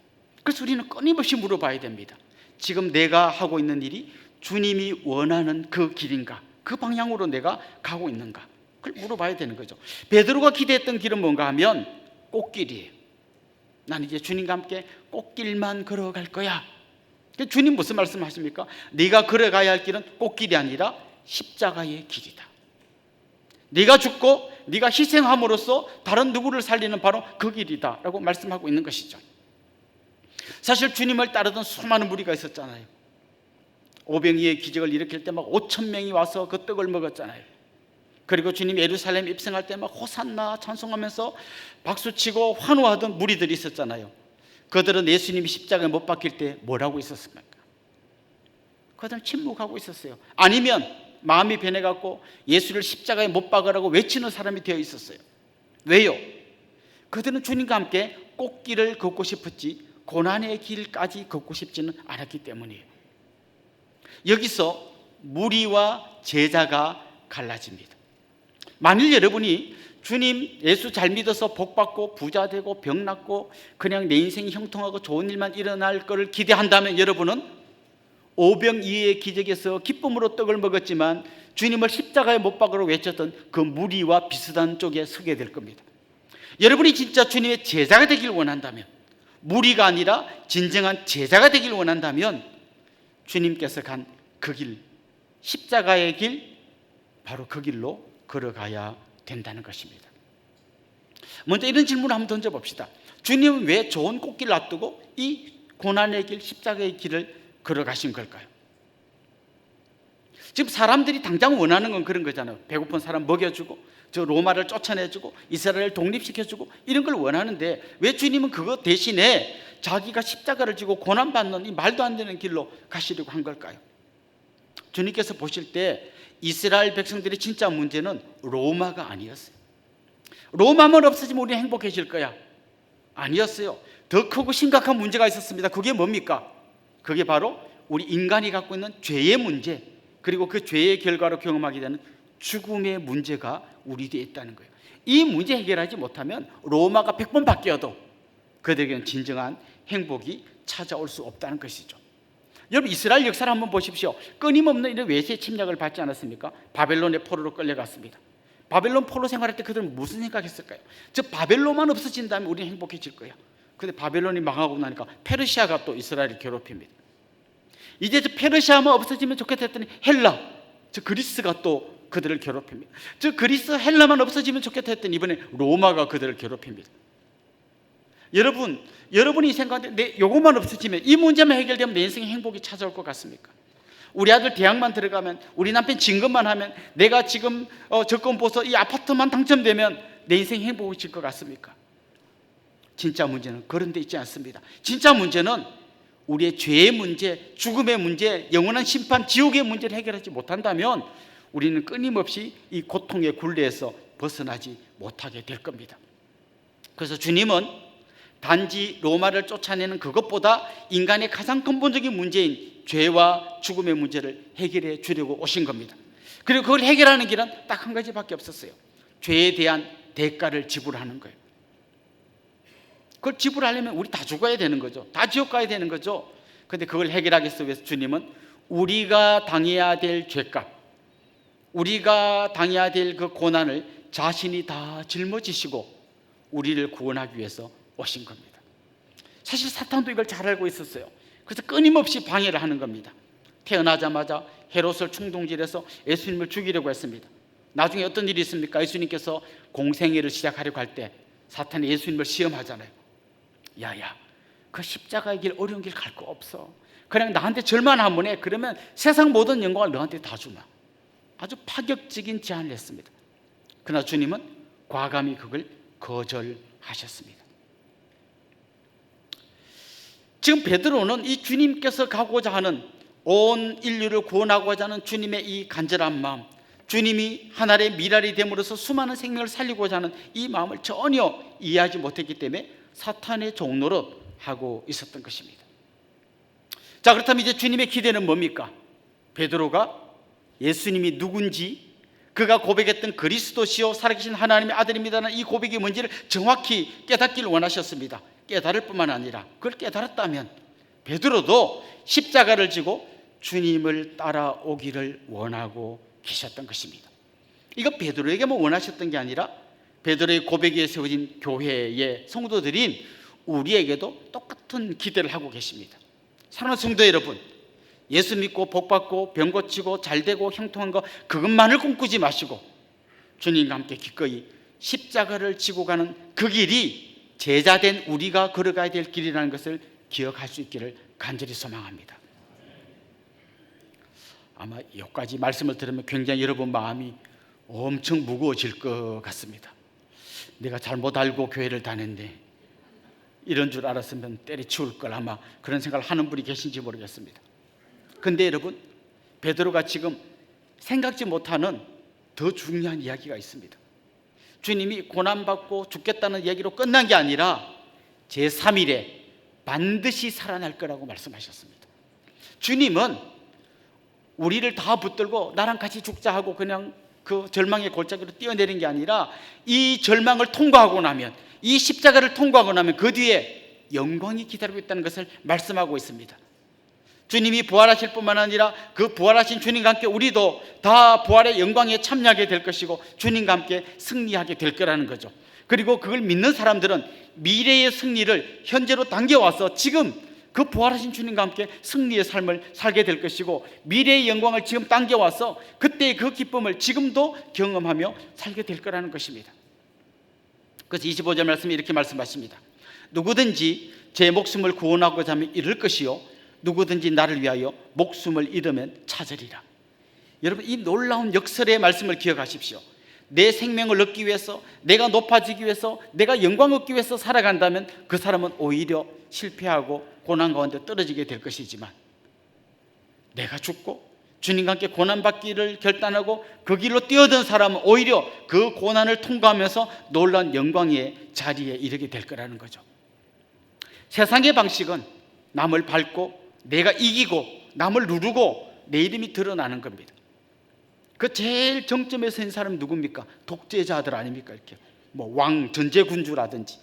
그래서 우리는 끊임없이 물어봐야 됩니다. 지금 내가 하고 있는 일이 주님이 원하는 그 길인가, 그 방향으로 내가 가고 있는가, 그걸 물어봐야 되는 거죠. 베드로가 기대했던 길은 뭔가 하면 꽃길이에요. 난 이제 주님과 함께 꽃길만 걸어갈 거야. 주님 무슨 말씀하십니까? 네가 걸어가야 할 길은 꽃길이 아니라 십자가의 길이다. 네가 죽고 네가 희생함으로써 다른 누구를 살리는 바로 그 길이다 라고 말씀하고 있는 것이죠. 사실 주님을 따르던 수많은 무리가 있었잖아요. 오병이의 기적을 일으킬 때 막 5천 명이 와서 그 떡을 먹었잖아요. 그리고 주님 예루살렘 입성할 때 막 호산나 찬송하면서 박수치고 환호하던 무리들이 있었잖아요. 그들은 예수님이 십자가에 못 박힐 때 뭐라고 있었습니까? 그들은 침묵하고 있었어요. 아니면 마음이 변해갖고 예수를 십자가에 못 박으라고 외치는 사람이 되어 있었어요. 왜요? 그들은 주님과 함께 꽃길을 걷고 싶었지 고난의 길까지 걷고 싶지는 않았기 때문이에요. 여기서 무리와 제자가 갈라집니다. 만일 여러분이 주님 예수 잘 믿어서 복 받고 부자 되고 병 낫고 그냥 내 인생이 형통하고 좋은 일만 일어날 것을 기대한다면 여러분은 오병이의 기적에서 기쁨으로 떡을 먹었지만 주님을 십자가에 못 박으러 외쳤던 그 무리와 비슷한 쪽에 서게 될 겁니다. 여러분이 진짜 주님의 제자가 되길 원한다면, 무리가 아니라 진정한 제자가 되길 원한다면 주님께서 간 그 길, 십자가의 길, 바로 그 길로 걸어가야 된다는 것입니다. 먼저 이런 질문을 한번 던져봅시다. 주님은 왜 좋은 꽃길을 놔두고 이 고난의 길, 십자가의 길을 걸어가신 걸까요? 지금 사람들이 당장 원하는 건 그런 거잖아요. 배고픈 사람 먹여주고, 저 로마를 쫓아내주고, 이스라엘을 독립시켜주고, 이런 걸 원하는데 왜 주님은 그거 대신에 자기가 십자가를 지고 고난받는 이 말도 안 되는 길로 가시려고 한 걸까요? 주님께서 보실 때 이스라엘 백성들의 진짜 문제는 로마가 아니었어요. 로마만 없어지면 우리는 행복해질 거야, 아니었어요. 더 크고 심각한 문제가 있었습니다. 그게 뭡니까? 그게 바로 우리 인간이 갖고 있는 죄의 문제, 그리고 그 죄의 결과로 경험하게 되는 죽음의 문제가 우리 뒤에 있다는 거예요. 이 문제 해결하지 못하면 로마가 100번 바뀌어도 그들에게는 진정한 행복이 찾아올 수 없다는 것이죠. 여러분, 이스라엘 역사를 한번 보십시오. 끊임없는 이런 외세 침략을 받지 않았습니까? 바벨론의 포로로 끌려갔습니다. 바벨론 포로 생활할 때 그들은 무슨 생각했을까요? 저 바벨론만 없어진다면 우리는 행복해질 거야. 근데 바벨론이 망하고 나니까 페르시아가 또 이스라엘을 괴롭힙니다. 이제 저 페르시아만 없어지면 좋겠다 했더니 헬라, 저 그리스가 또 그들을 괴롭힙니다. 저 그리스 헬라만 없어지면 좋겠다 했더니 이번에 로마가 그들을 괴롭힙니다. 여러분이 생각하는데 요것만 없어지면, 이 문제만 해결되면 내 인생에 행복이 찾아올 것 같습니까? 우리 아들 대학만 들어가면, 우리 남편 진급만 하면, 내가 지금 적금 보서 이 아파트만 당첨되면 내 인생이 행복해질 것 같습니까? 진짜 문제는 그런 데 있지 않습니다. 진짜 문제는 우리의 죄의 문제, 죽음의 문제, 영원한 심판, 지옥의 문제를 해결하지 못한다면 우리는 끊임없이 이 고통의 굴레에서 벗어나지 못하게 될 겁니다. 그래서 주님은 단지 로마를 쫓아내는 그것보다 인간의 가장 근본적인 문제인 죄와 죽음의 문제를 해결해 주려고 오신 겁니다. 그리고 그걸 해결하는 길은 딱 한 가지밖에 없었어요. 죄에 대한 대가를 지불하는 거예요. 그걸 지불하려면 우리 다 죽어야 되는 거죠. 다 지옥 가야 되는 거죠. 그런데 그걸 해결하기 위해서 주님은 우리가 당해야 될 죄값, 우리가 당해야 될 그 고난을 자신이 다 짊어지시고 우리를 구원하기 위해서 오신 겁니다. 사실 사탄도 이걸 잘 알고 있었어요. 그래서 끊임없이 방해를 하는 겁니다. 태어나자마자 헤롯을 충동질해서 예수님을 죽이려고 했습니다. 나중에 어떤 일이 있습니까? 예수님께서 공생애를 시작하려고 할 때 사탄이 예수님을 시험하잖아요. 야야, 그 십자가의 길, 어려운 길 갈 거 없어. 그냥 나한테 절만 하면 해. 그러면 세상 모든 영광을 너한테 다 주마. 아주 파격적인 제안을 했습니다. 그러나 주님은 과감히 그걸 거절하셨습니다. 지금 베드로는 이 주님께서 가고자 하는, 온 인류를 구원하고자 하는 주님의 이 간절한 마음, 주님이 하나의 미랄이 됨으로써 수많은 생명을 살리고자 하는 이 마음을 전혀 이해하지 못했기 때문에 사탄의 종노릇 하고 있었던 것입니다. 자, 그렇다면 이제 주님의 기대는 뭡니까? 베드로가 예수님이 누군지, 그가 고백했던 그리스도시요 살아계신 하나님의 아들입니다라는 이 고백이 뭔지를 정확히 깨닫기를 원하셨습니다. 깨달을 뿐만 아니라 그걸 깨달았다면 베드로도 십자가를 지고 주님을 따라오기를 원하고 계셨던 것입니다. 이거 베드로에게만 원하셨던 게 아니라 베드로의 고백에 세워진 교회의 성도들인 우리에게도 똑같은 기대를 하고 계십니다. 사랑하는 성도 여러분, 예수 믿고 복받고 병 고치고 잘되고 형통한 거 그것만을 꿈꾸지 마시고 주님과 함께 기꺼이 십자가를 지고 가는 그 길이 제자된 우리가 걸어가야 될 길이라는 것을 기억할 수 있기를 간절히 소망합니다. 아마 여기까지 말씀을 들으면 굉장히 여러분 마음이 엄청 무거워질 것 같습니다. 내가 잘못 알고 교회를 다녔는데 이런 줄 알았으면 때려치울 걸, 아마 그런 생각을 하는 분이 계신지 모르겠습니다. 근데 여러분, 베드로가 지금 생각지 못하는 더 중요한 이야기가 있습니다. 주님이 고난받고 죽겠다는 얘기로 끝난 게 아니라 제3일에 반드시 살아날 거라고 말씀하셨습니다. 주님은 우리를 다 붙들고 나랑 같이 죽자 하고 그냥 그 절망의 골짜기로 뛰어내린 게 아니라 이 절망을 통과하고 나면, 이 십자가를 통과하고 나면 그 뒤에 영광이 기다리고 있다는 것을 말씀하고 있습니다. 주님이 부활하실 뿐만 아니라 그 부활하신 주님과 함께 우리도 다 부활의 영광에 참여하게 될 것이고 주님과 함께 승리하게 될 거라는 거죠. 그리고 그걸 믿는 사람들은 미래의 승리를 현재로 당겨와서 지금 그 부활하신 주님과 함께 승리의 삶을 살게 될 것이고, 미래의 영광을 지금 당겨와서 그때의 그 기쁨을 지금도 경험하며 살게 될 거라는 것입니다. 그래서 25절 말씀이 이렇게 말씀하십니다. 누구든지 제 목숨을 구원하고자 하면 잃을 것이요 누구든지 나를 위하여 목숨을 잃으면 찾으리라. 여러분, 이 놀라운 역설의 말씀을 기억하십시오. 내 생명을 얻기 위해서, 내가 높아지기 위해서, 내가 영광 얻기 위해서 살아간다면 그 사람은 오히려 실패하고 고난 가운데 떨어지게 될 것이지만, 내가 죽고 주님과 함께 고난받기를 결단하고 그 길로 뛰어든 사람은 오히려 그 고난을 통과하면서 놀라운 영광의 자리에 이르게 될 거라는 거죠. 세상의 방식은 남을 밟고 내가 이기고 남을 누르고 내 이름이 드러나는 겁니다. 그 제일 정점에 선 사람이 누굽니까? 독재자들 아닙니까? 이렇게 뭐 왕, 전제군주라든지,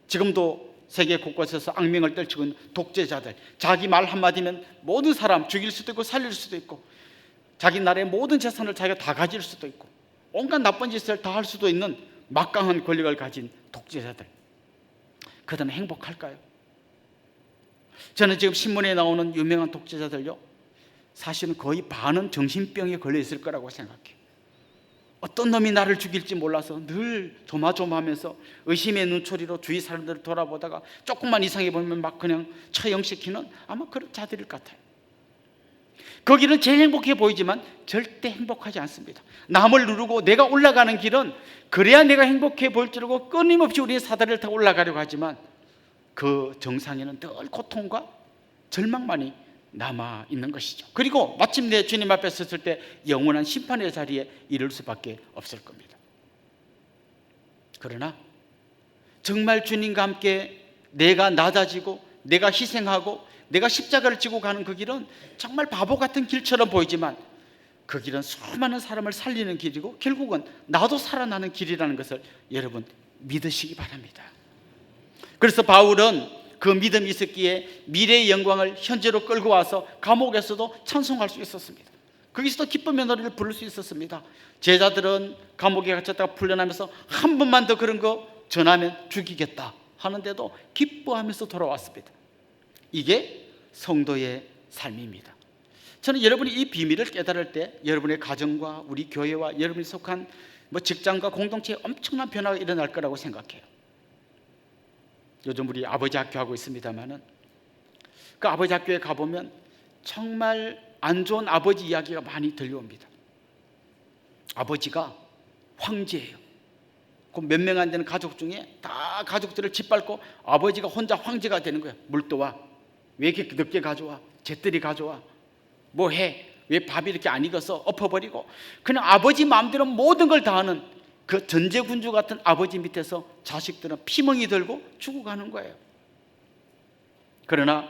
지금도 세계 곳곳에서 악명을 떨치고 있는 독재자들, 자기 말 한마디면 모든 사람 죽일 수도 있고 살릴 수도 있고, 자기 나라의 모든 재산을 자기가 다 가질 수도 있고 온갖 나쁜 짓을 다 할 수도 있는 막강한 권력을 가진 독재자들, 그들은 행복할까요? 저는 지금 신문에 나오는 유명한 독재자들요, 사실은 거의 반은 정신병에 걸려 있을 거라고 생각해요. 어떤 놈이 나를 죽일지 몰라서 늘 조마조마하면서 의심의 눈초리로 주위 사람들을 돌아보다가 조금만 이상해 보면 막 그냥 처형시키는, 아마 그런 자들일 것 같아요. 거기는 제일 행복해 보이지만 절대 행복하지 않습니다. 남을 누르고 내가 올라가는 길은 그래야 내가 행복해 보일 줄 알고 끊임없이 우리의 사다리를 타고 올라가려고 하지만 그 정상에는 늘 고통과 절망만이 남아 있는 것이죠. 그리고 마침내 주님 앞에 섰을 때 영원한 심판의 자리에 이를 수밖에 없을 겁니다. 그러나 정말 주님과 함께 내가 낮아지고 내가 희생하고 내가 십자가를 지고 가는 그 길은 정말 바보 같은 길처럼 보이지만 그 길은 수많은 사람을 살리는 길이고 결국은 나도 살아나는 길이라는 것을 여러분 믿으시기 바랍니다. 그래서 바울은 그 믿음이 있었기에 미래의 영광을 현재로 끌고 와서 감옥에서도 찬송할 수 있었습니다. 거기서도 기쁨의 노래를 부를 수 있었습니다. 제자들은 감옥에 갇혔다가 풀려나면서 한 번만 더 그런 거 전하면 죽이겠다 하는데도 기뻐하면서 돌아왔습니다. 이게 성도의 삶입니다. 저는 여러분이 이 비밀을 깨달을 때 여러분의 가정과 우리 교회와 여러분이 속한 직장과 공동체에 엄청난 변화가 일어날 거라고 생각해요. 요즘 우리 아버지 학교 하고 있습니다만은 그 아버지 학교에 가보면 정말 안 좋은 아버지 이야기가 많이 들려옵니다. 아버지가 황제예요. 그 몇 명 안 되는 가족 중에 다 가족들을 짓밟고 아버지가 혼자 황제가 되는 거예요. 물 떠와. 왜 이렇게 늦게 가져와? 잿들이 가져와. 뭐 해? 왜 밥이 이렇게 안 익어서 엎어버리고, 그냥 아버지 마음대로 모든 걸 다 하는 그 전제군주 같은 아버지 밑에서 자식들은 피멍이 들고 죽어가는 거예요. 그러나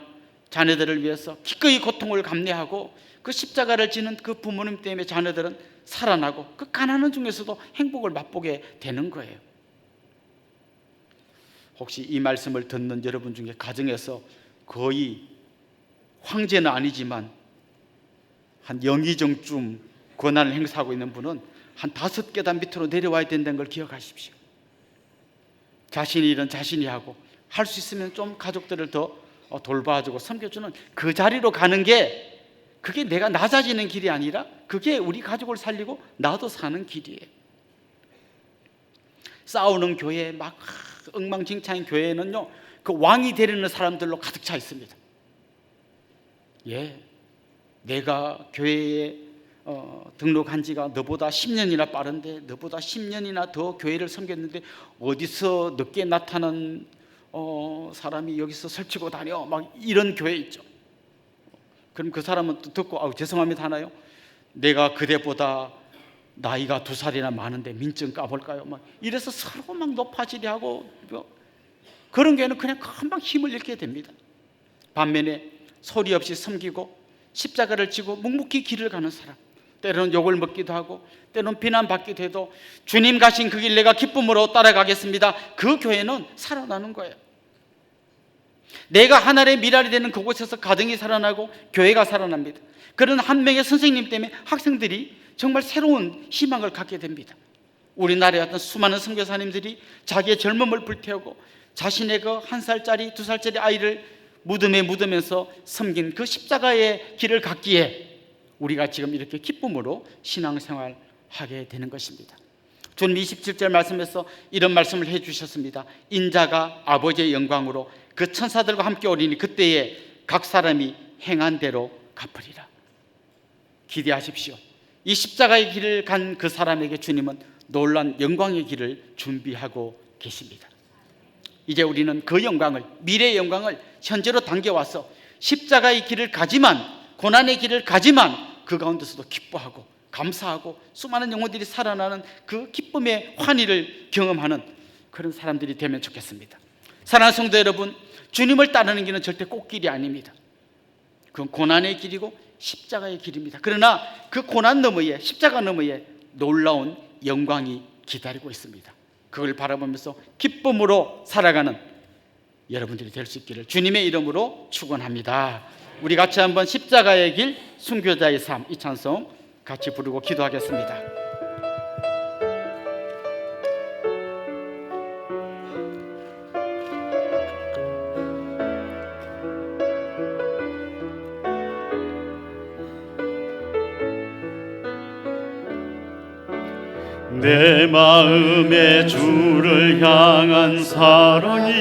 자녀들을 위해서 기꺼이 고통을 감내하고 그 십자가를 지는 그 부모님 때문에 자녀들은 살아나고 그 가난한 중에서도 행복을 맛보게 되는 거예요. 혹시 이 말씀을 듣는 여러분 중에 가정에서 거의 황제는 아니지만 한 영의정쯤 권한을 행사하고 있는 분은 한 5계단 밑으로 내려와야 된다는 걸 기억하십시오. 자신이 일은 자신이 하고 할 수 있으면 좀 가족들을 더 돌봐주고 섬겨주는 그 자리로 가는 게, 그게 내가 낮아지는 길이 아니라 그게 우리 가족을 살리고 나도 사는 길이에요. 싸우는 교회, 막 엉망진창인 교회는요, 그 왕이 되려는 사람들로 가득 차 있습니다. 예, 내가 교회에 등록한 지가 너보다 10년이나 빠른데, 너보다 10년이나 더 교회를 섬겼는데 어디서 늦게 나타난 사람이 여기서 설치고 다녀, 막 이런 교회 있죠. 그럼 그 사람은 또 듣고 죄송합니다 하나요? 내가 그대보다 나이가 2살이나 많은데 민증 까볼까요? 막 이래서 서로 막 높아지려 하고, 그런 교회는 그냥 금방 힘을 잃게 됩니다. 반면에 소리 없이 섬기고 십자가를 지고 묵묵히 길을 가는 사람, 때로는 욕을 먹기도 하고 때로는 비난받기도 해도 주님 가신 그 길 내가 기쁨으로 따라가겠습니다, 그 교회는 살아나는 거예요. 내가 하나님의 미랄이 되는 그곳에서 가정이 살아나고 교회가 살아납니다. 그런 한 명의 선생님 때문에 학생들이 정말 새로운 희망을 갖게 됩니다. 우리나라의 어떤 수많은 선교사님들이 자기의 젊음을 불태우고 자신의 그 1살짜리 2살짜리 아이를 무덤에 묻으면서 섬긴 그 십자가의 길을 갔기에 우리가 지금 이렇게 기쁨으로 신앙생활하게 되는 것입니다. 주님 27절 말씀에서 이런 말씀을 해주셨습니다. 인자가 아버지의 영광으로 그 천사들과 함께 오리니 그때에 각 사람이 행한 대로 갚으리라. 기대하십시오. 이 십자가의 길을 간 그 사람에게 주님은 놀라운 영광의 길을 준비하고 계십니다. 이제 우리는 그 영광을, 미래의 영광을 현재로 당겨와서 십자가의 길을 가지만, 고난의 길을 가지만 그 가운데서도 기뻐하고 감사하고 수많은 영혼들이 살아나는 그 기쁨의 환희를 경험하는 그런 사람들이 되면 좋겠습니다. 사랑하는 성도 여러분, 주님을 따르는 길은 절대 꽃길이 아닙니다. 그건 고난의 길이고 십자가의 길입니다. 그러나 그 고난 너머에, 십자가 너머에 놀라운 영광이 기다리고 있습니다. 그걸 바라보면서 기쁨으로 살아가는 여러분들이 될 수 있기를 주님의 이름으로 축원합니다. 우리 같이 한번 십자가의 길, 순교자의 삶, 이 찬송 같이 부르고 기도하겠습니다. 내 마음에 주를 향한 사랑이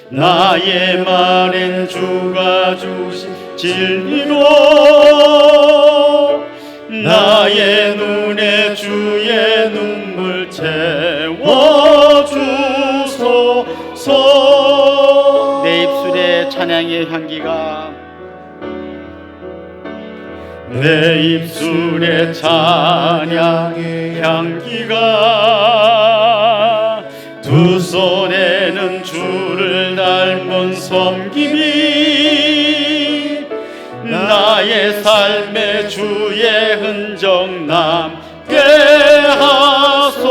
나의 말엔 주가 주신 진리로 나의 눈에 주의 눈물 채워주소서. 내 입술에 찬양의 향기가 내 입술에 찬양의 향기가 두 손에는 주를 닮은 섬김이 나의 삶에 주의 흔적 남게 하소서.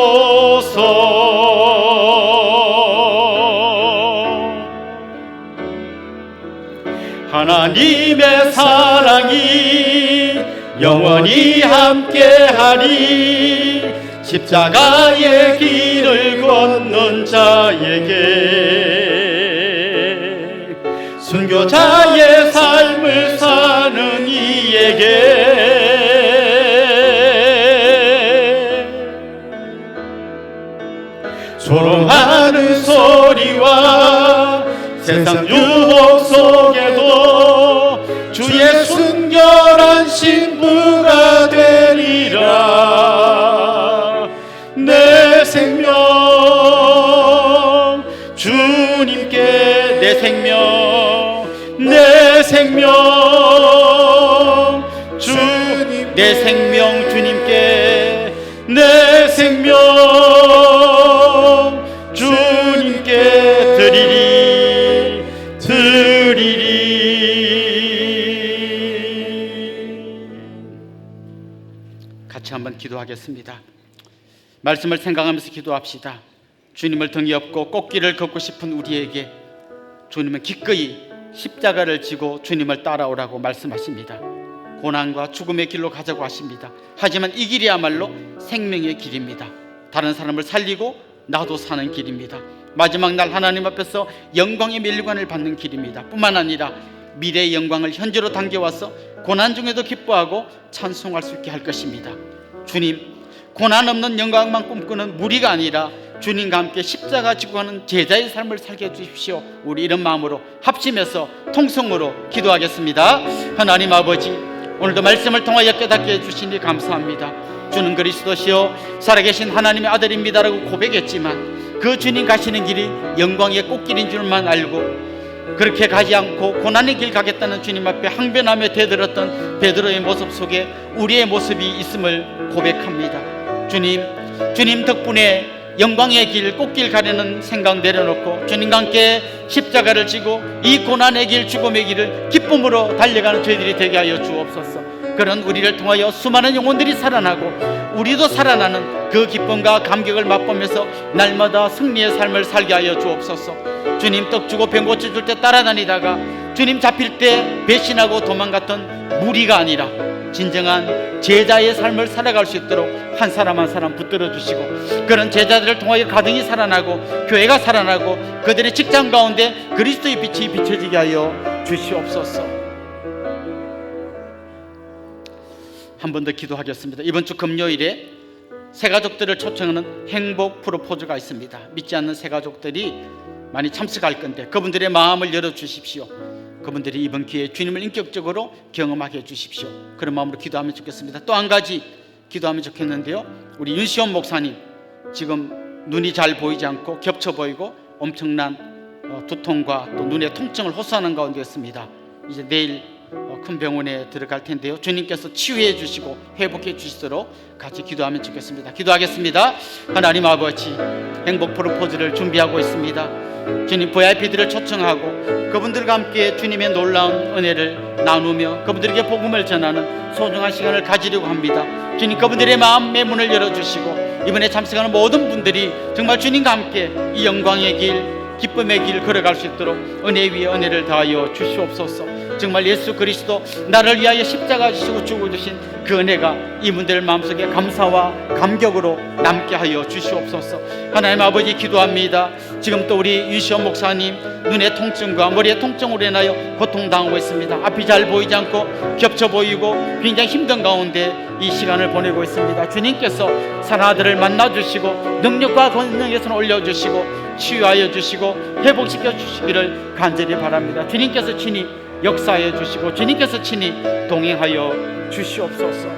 하나님의 사랑이 영원히 함께하리. 십자가의 길을 걷는 자에게 순교자의 삶을 사는 이에게 조롱하는 하는 소리와 세상 유혹 속에도 주의 순결한 신부가 되리라. 내 생명 주님께, 내 생명, 내 생명 내 생명 주님께, 내 생명 주님께 드리리. 같이 한번 기도하겠습니다. 말씀을 생각하면서 기도합시다. 주님을 등에 업고 꽃길을 걷고 싶은 우리에게 주님은 기꺼이 십자가를 지고 주님을 따라오라고 말씀하십니다. 고난과 죽음의 길로 가자고 하십니다. 하지만 이 길이야말로 생명의 길입니다. 다른 사람을 살리고 나도 사는 길입니다. 마지막 날 하나님 앞에서 영광의 면류관을 받는 길입니다. 뿐만 아니라 미래의 영광을 현재로 당겨와서 고난 중에도 기뻐하고 찬송할 수 있게 할 것입니다. 주님, 고난 없는 영광만 꿈꾸는 무리가 아니라 주님과 함께 십자가 지고 가는 제자의 삶을 살게 해주십시오. 우리 이런 마음으로 합심해서 통성으로 기도하겠습니다. 하나님 아버지, 오늘도 말씀을 통하여 깨닫게 해주시니 감사합니다. 주는 그리스도시요 살아계신 하나님의 아들입니다라고 고백했지만 그 주님 가시는 길이 영광의 꽃길인 줄만 알고 그렇게 가지 않고 고난의 길 가겠다는 주님 앞에 항변하며 대들었던 베드로의 모습 속에 우리의 모습이 있음을 고백합니다. 주님 덕분에 영광의 길, 꽃길 가려는 생각 내려놓고 주님과 함께 십자가를 지고 이 고난의 길, 죽음의 길을 기쁨으로 달려가는 저희들이 되게 하여 주옵소서. 그런 우리를 통하여 수많은 영혼들이 살아나고 우리도 살아나는 그 기쁨과 감격을 맛보면서 날마다 승리의 삶을 살게 하여 주옵소서. 주님 떡 주고 병 고쳐줄 때 따라다니다가 주님 잡힐 때 배신하고 도망갔던 무리가 아니라 진정한 제자의 삶을 살아갈 수 있도록 한 사람 한 사람 붙들어 주시고 그런 제자들을 통하여 가정이 살아나고 교회가 살아나고 그들의 직장 가운데 그리스도의 빛이 비춰지게 하여 주시옵소서. 한 번 더 기도하겠습니다. 이번 주 금요일에 새가족들을 초청하는 행복 프로포즈가 있습니다. 믿지 않는 새가족들이 많이 참석할 건데 그분들의 마음을 열어주십시오. 그분들이 이번 기회에 주님을 인격적으로 경험하게 해주십시오. 그런 마음으로 기도하면 좋겠습니다. 또 한 가지 기도하면 좋겠는데요, 우리 윤시원 목사님 지금 눈이 잘 보이지 않고 겹쳐 보이고 엄청난 두통과 또 눈의 통증을 호소하는 가운데 있습니다. 이제 내일 큰 병원에 들어갈 텐데요, 주님께서 치유해 주시고 회복해 주시도록 같이 기도하면 좋겠습니다. 기도하겠습니다. 하나님 아버지, 행복 프로포즈를 준비하고 있습니다. 주님, VIP들을 초청하고 그분들과 함께 주님의 놀라운 은혜를 나누며 그분들에게 복음을 전하는 소중한 시간을 가지려고 합니다. 주님, 그분들의 마음의 문을 열어주시고 이번에 참석하는 모든 분들이 정말 주님과 함께 이 영광의 길, 기쁨의 길 걸어갈 수 있도록 은혜 위에 은혜를 더하여 주시옵소서. 정말 예수 그리스도 나를 위하여 십자가 지시고 죽어주신 그 은혜가 이분들 마음속에 감사와 감격으로 남게 하여 주시옵소서. 하나님 아버지, 기도합니다. 지금 또 우리 윤시원 목사님 눈의 통증과 머리의 통증으로 인하여 고통당하고 있습니다. 앞이 잘 보이지 않고 겹쳐 보이고 굉장히 힘든 가운데 이 시간을 보내고 있습니다. 주님께서 사랑아들을 만나주시고 능력과 권능에서 올려주시고 치유하여 주시고 회복시켜 주시기를 간절히 바랍니다. 주님께서 친히 역사해 주시고 주님께서 친히 동행하여 주시옵소서.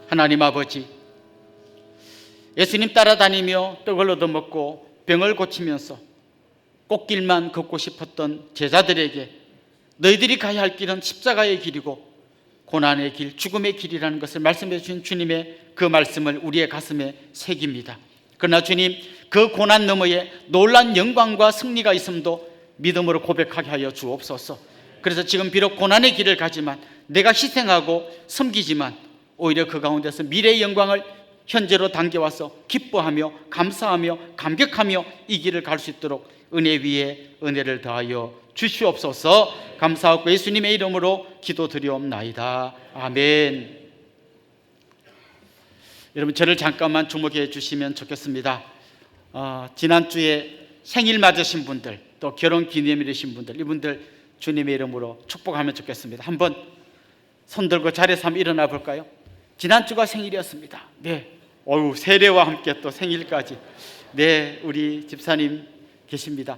하나님 아버지, 예수님 따라다니며 떡을 얻어먹고 병을 고치면서 꽃길만 걷고 싶었던 제자들에게 너희들이 가야 할 길은 십자가의 길이고 고난의 길, 죽음의 길이라는 것을 말씀해 주신 주님의 그 말씀을 우리의 가슴에 새깁니다. 그러나 주님, 그 고난 너머에 놀란 영광과 승리가 있음도 믿음으로 고백하게 하여 주옵소서. 그래서 지금 비록 고난의 길을 가지만 내가 희생하고 섬기지만 오히려 그 가운데서 미래의 영광을 현재로 당겨와서 기뻐하며 감사하며 감격하며 이 길을 갈 수 있도록 은혜 위에 은혜를 더하여 주시옵소서. 감사하고 예수님의 이름으로 기도드리옵나이다. 아멘. 여러분, 저를 잠깐만 주목해 주시면 좋겠습니다. 지난주에 생일 맞으신 분들, 또 결혼 기념일이신 분들, 이분들 주님의 이름으로 축복하면 좋겠습니다. 한번 손 들고 자리에서 한번 일어나 볼까요? 지난주가 생일이었습니다. 네, 어유 세례와 함께 또 생일까지. 네, 우리 집사님 계십니다.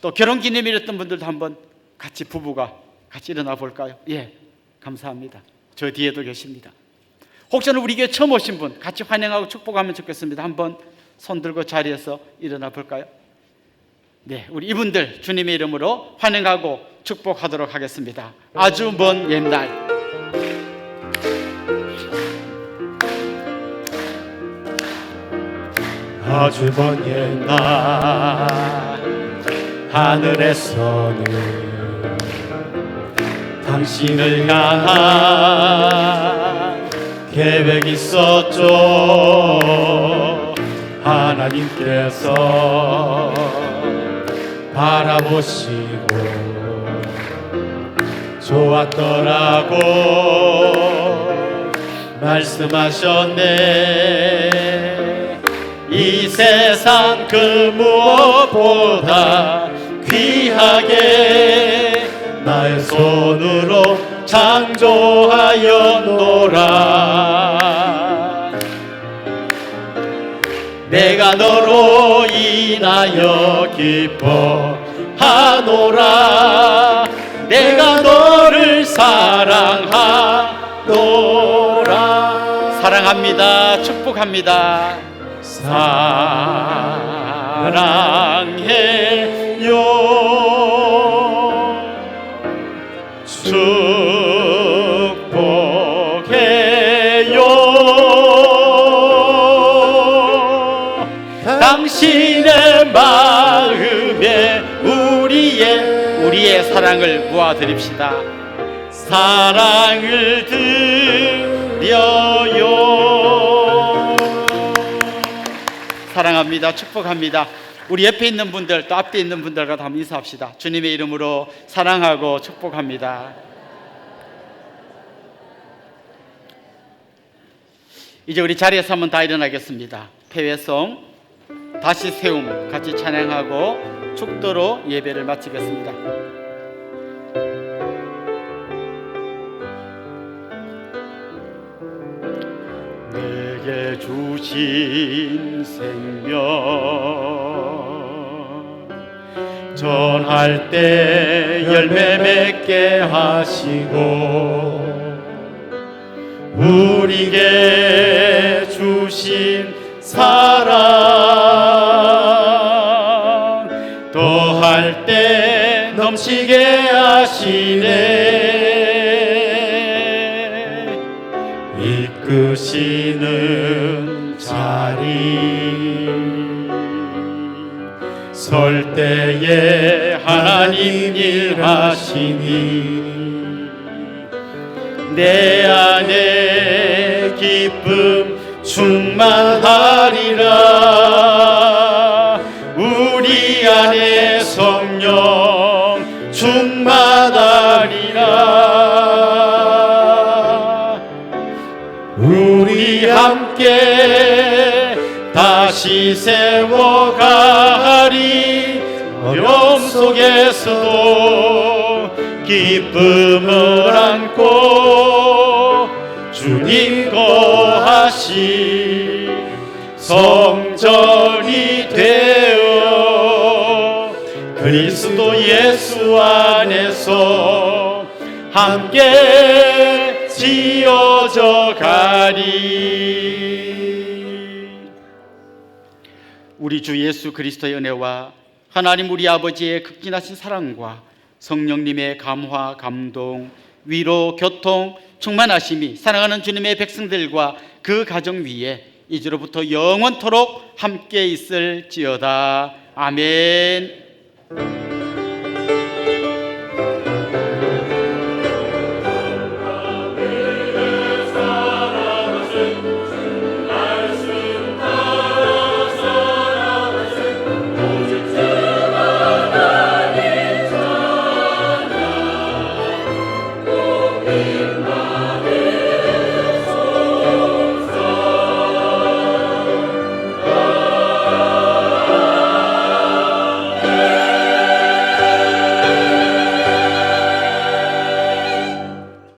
또 결혼기념일이었던 분들도 한번 같이 부부가 같이 일어나 볼까요? 예, 감사합니다. 저 뒤에도 계십니다. 혹시나 우리 교회 처음 오신 분 같이 환영하고 축복하면 좋겠습니다. 한번 손 들고 자리에서 일어나 볼까요? 네, 우리 이분들 주님의 이름으로 환영하고 축복하도록 하겠습니다. 아주 먼 옛날 아주 먼 옛날 하늘에서는 당신을 향한 계획이 있었죠. 하나님께서 바라보시고 좋았더라고 말씀하셨네. 이 세상 그 무엇보다 귀하게 나의 손으로 창조하였노라. 내가 너로 인하여 기뻐하노라. 내가 너를 사랑하노라. 사랑합니다. 축복합니다. 사랑해요. 축복해요. 당신의 마음에 우리의 사랑을 모아드립시다. 사랑을 드려요. 사랑합니다. 축복합니다. 우리 옆에 있는 분들 또 앞에 있는 분들과 한번 인사합시다. 주님의 이름으로 사랑하고 축복합니다. 이제 우리 자리에서 한번 다 일어나겠습니다. 폐회송 다시 세움 같이 찬양하고 축도로 예배를 마치겠습니다. 내게 주신 생명 전할 때 열매 맺게 하시고 우리에게 주신 사랑 더할 때 넘치게 하시네. 이끄시는 자리 설 때에 하나님 일하시니 내 안에 기쁨 충만하리라. 우리 안에 성령 충만하리라. 우리 함께 다시 세워가리. 어려움 속에서도 기쁨을 안고 주님 거하시 성전이 되어 그리스도 예수 안에서 함께 지어져 가리. 우리 주 예수 그리스도의 은혜와 하나님 우리 아버지의 극진하신 사랑과 성령님의 감화, 감동, 위로, 교통, 충만하심이 사랑하는 주님의 백성들과 그 가정 위에 이제로부터 영원토록 함께 있을지어다. 아멘.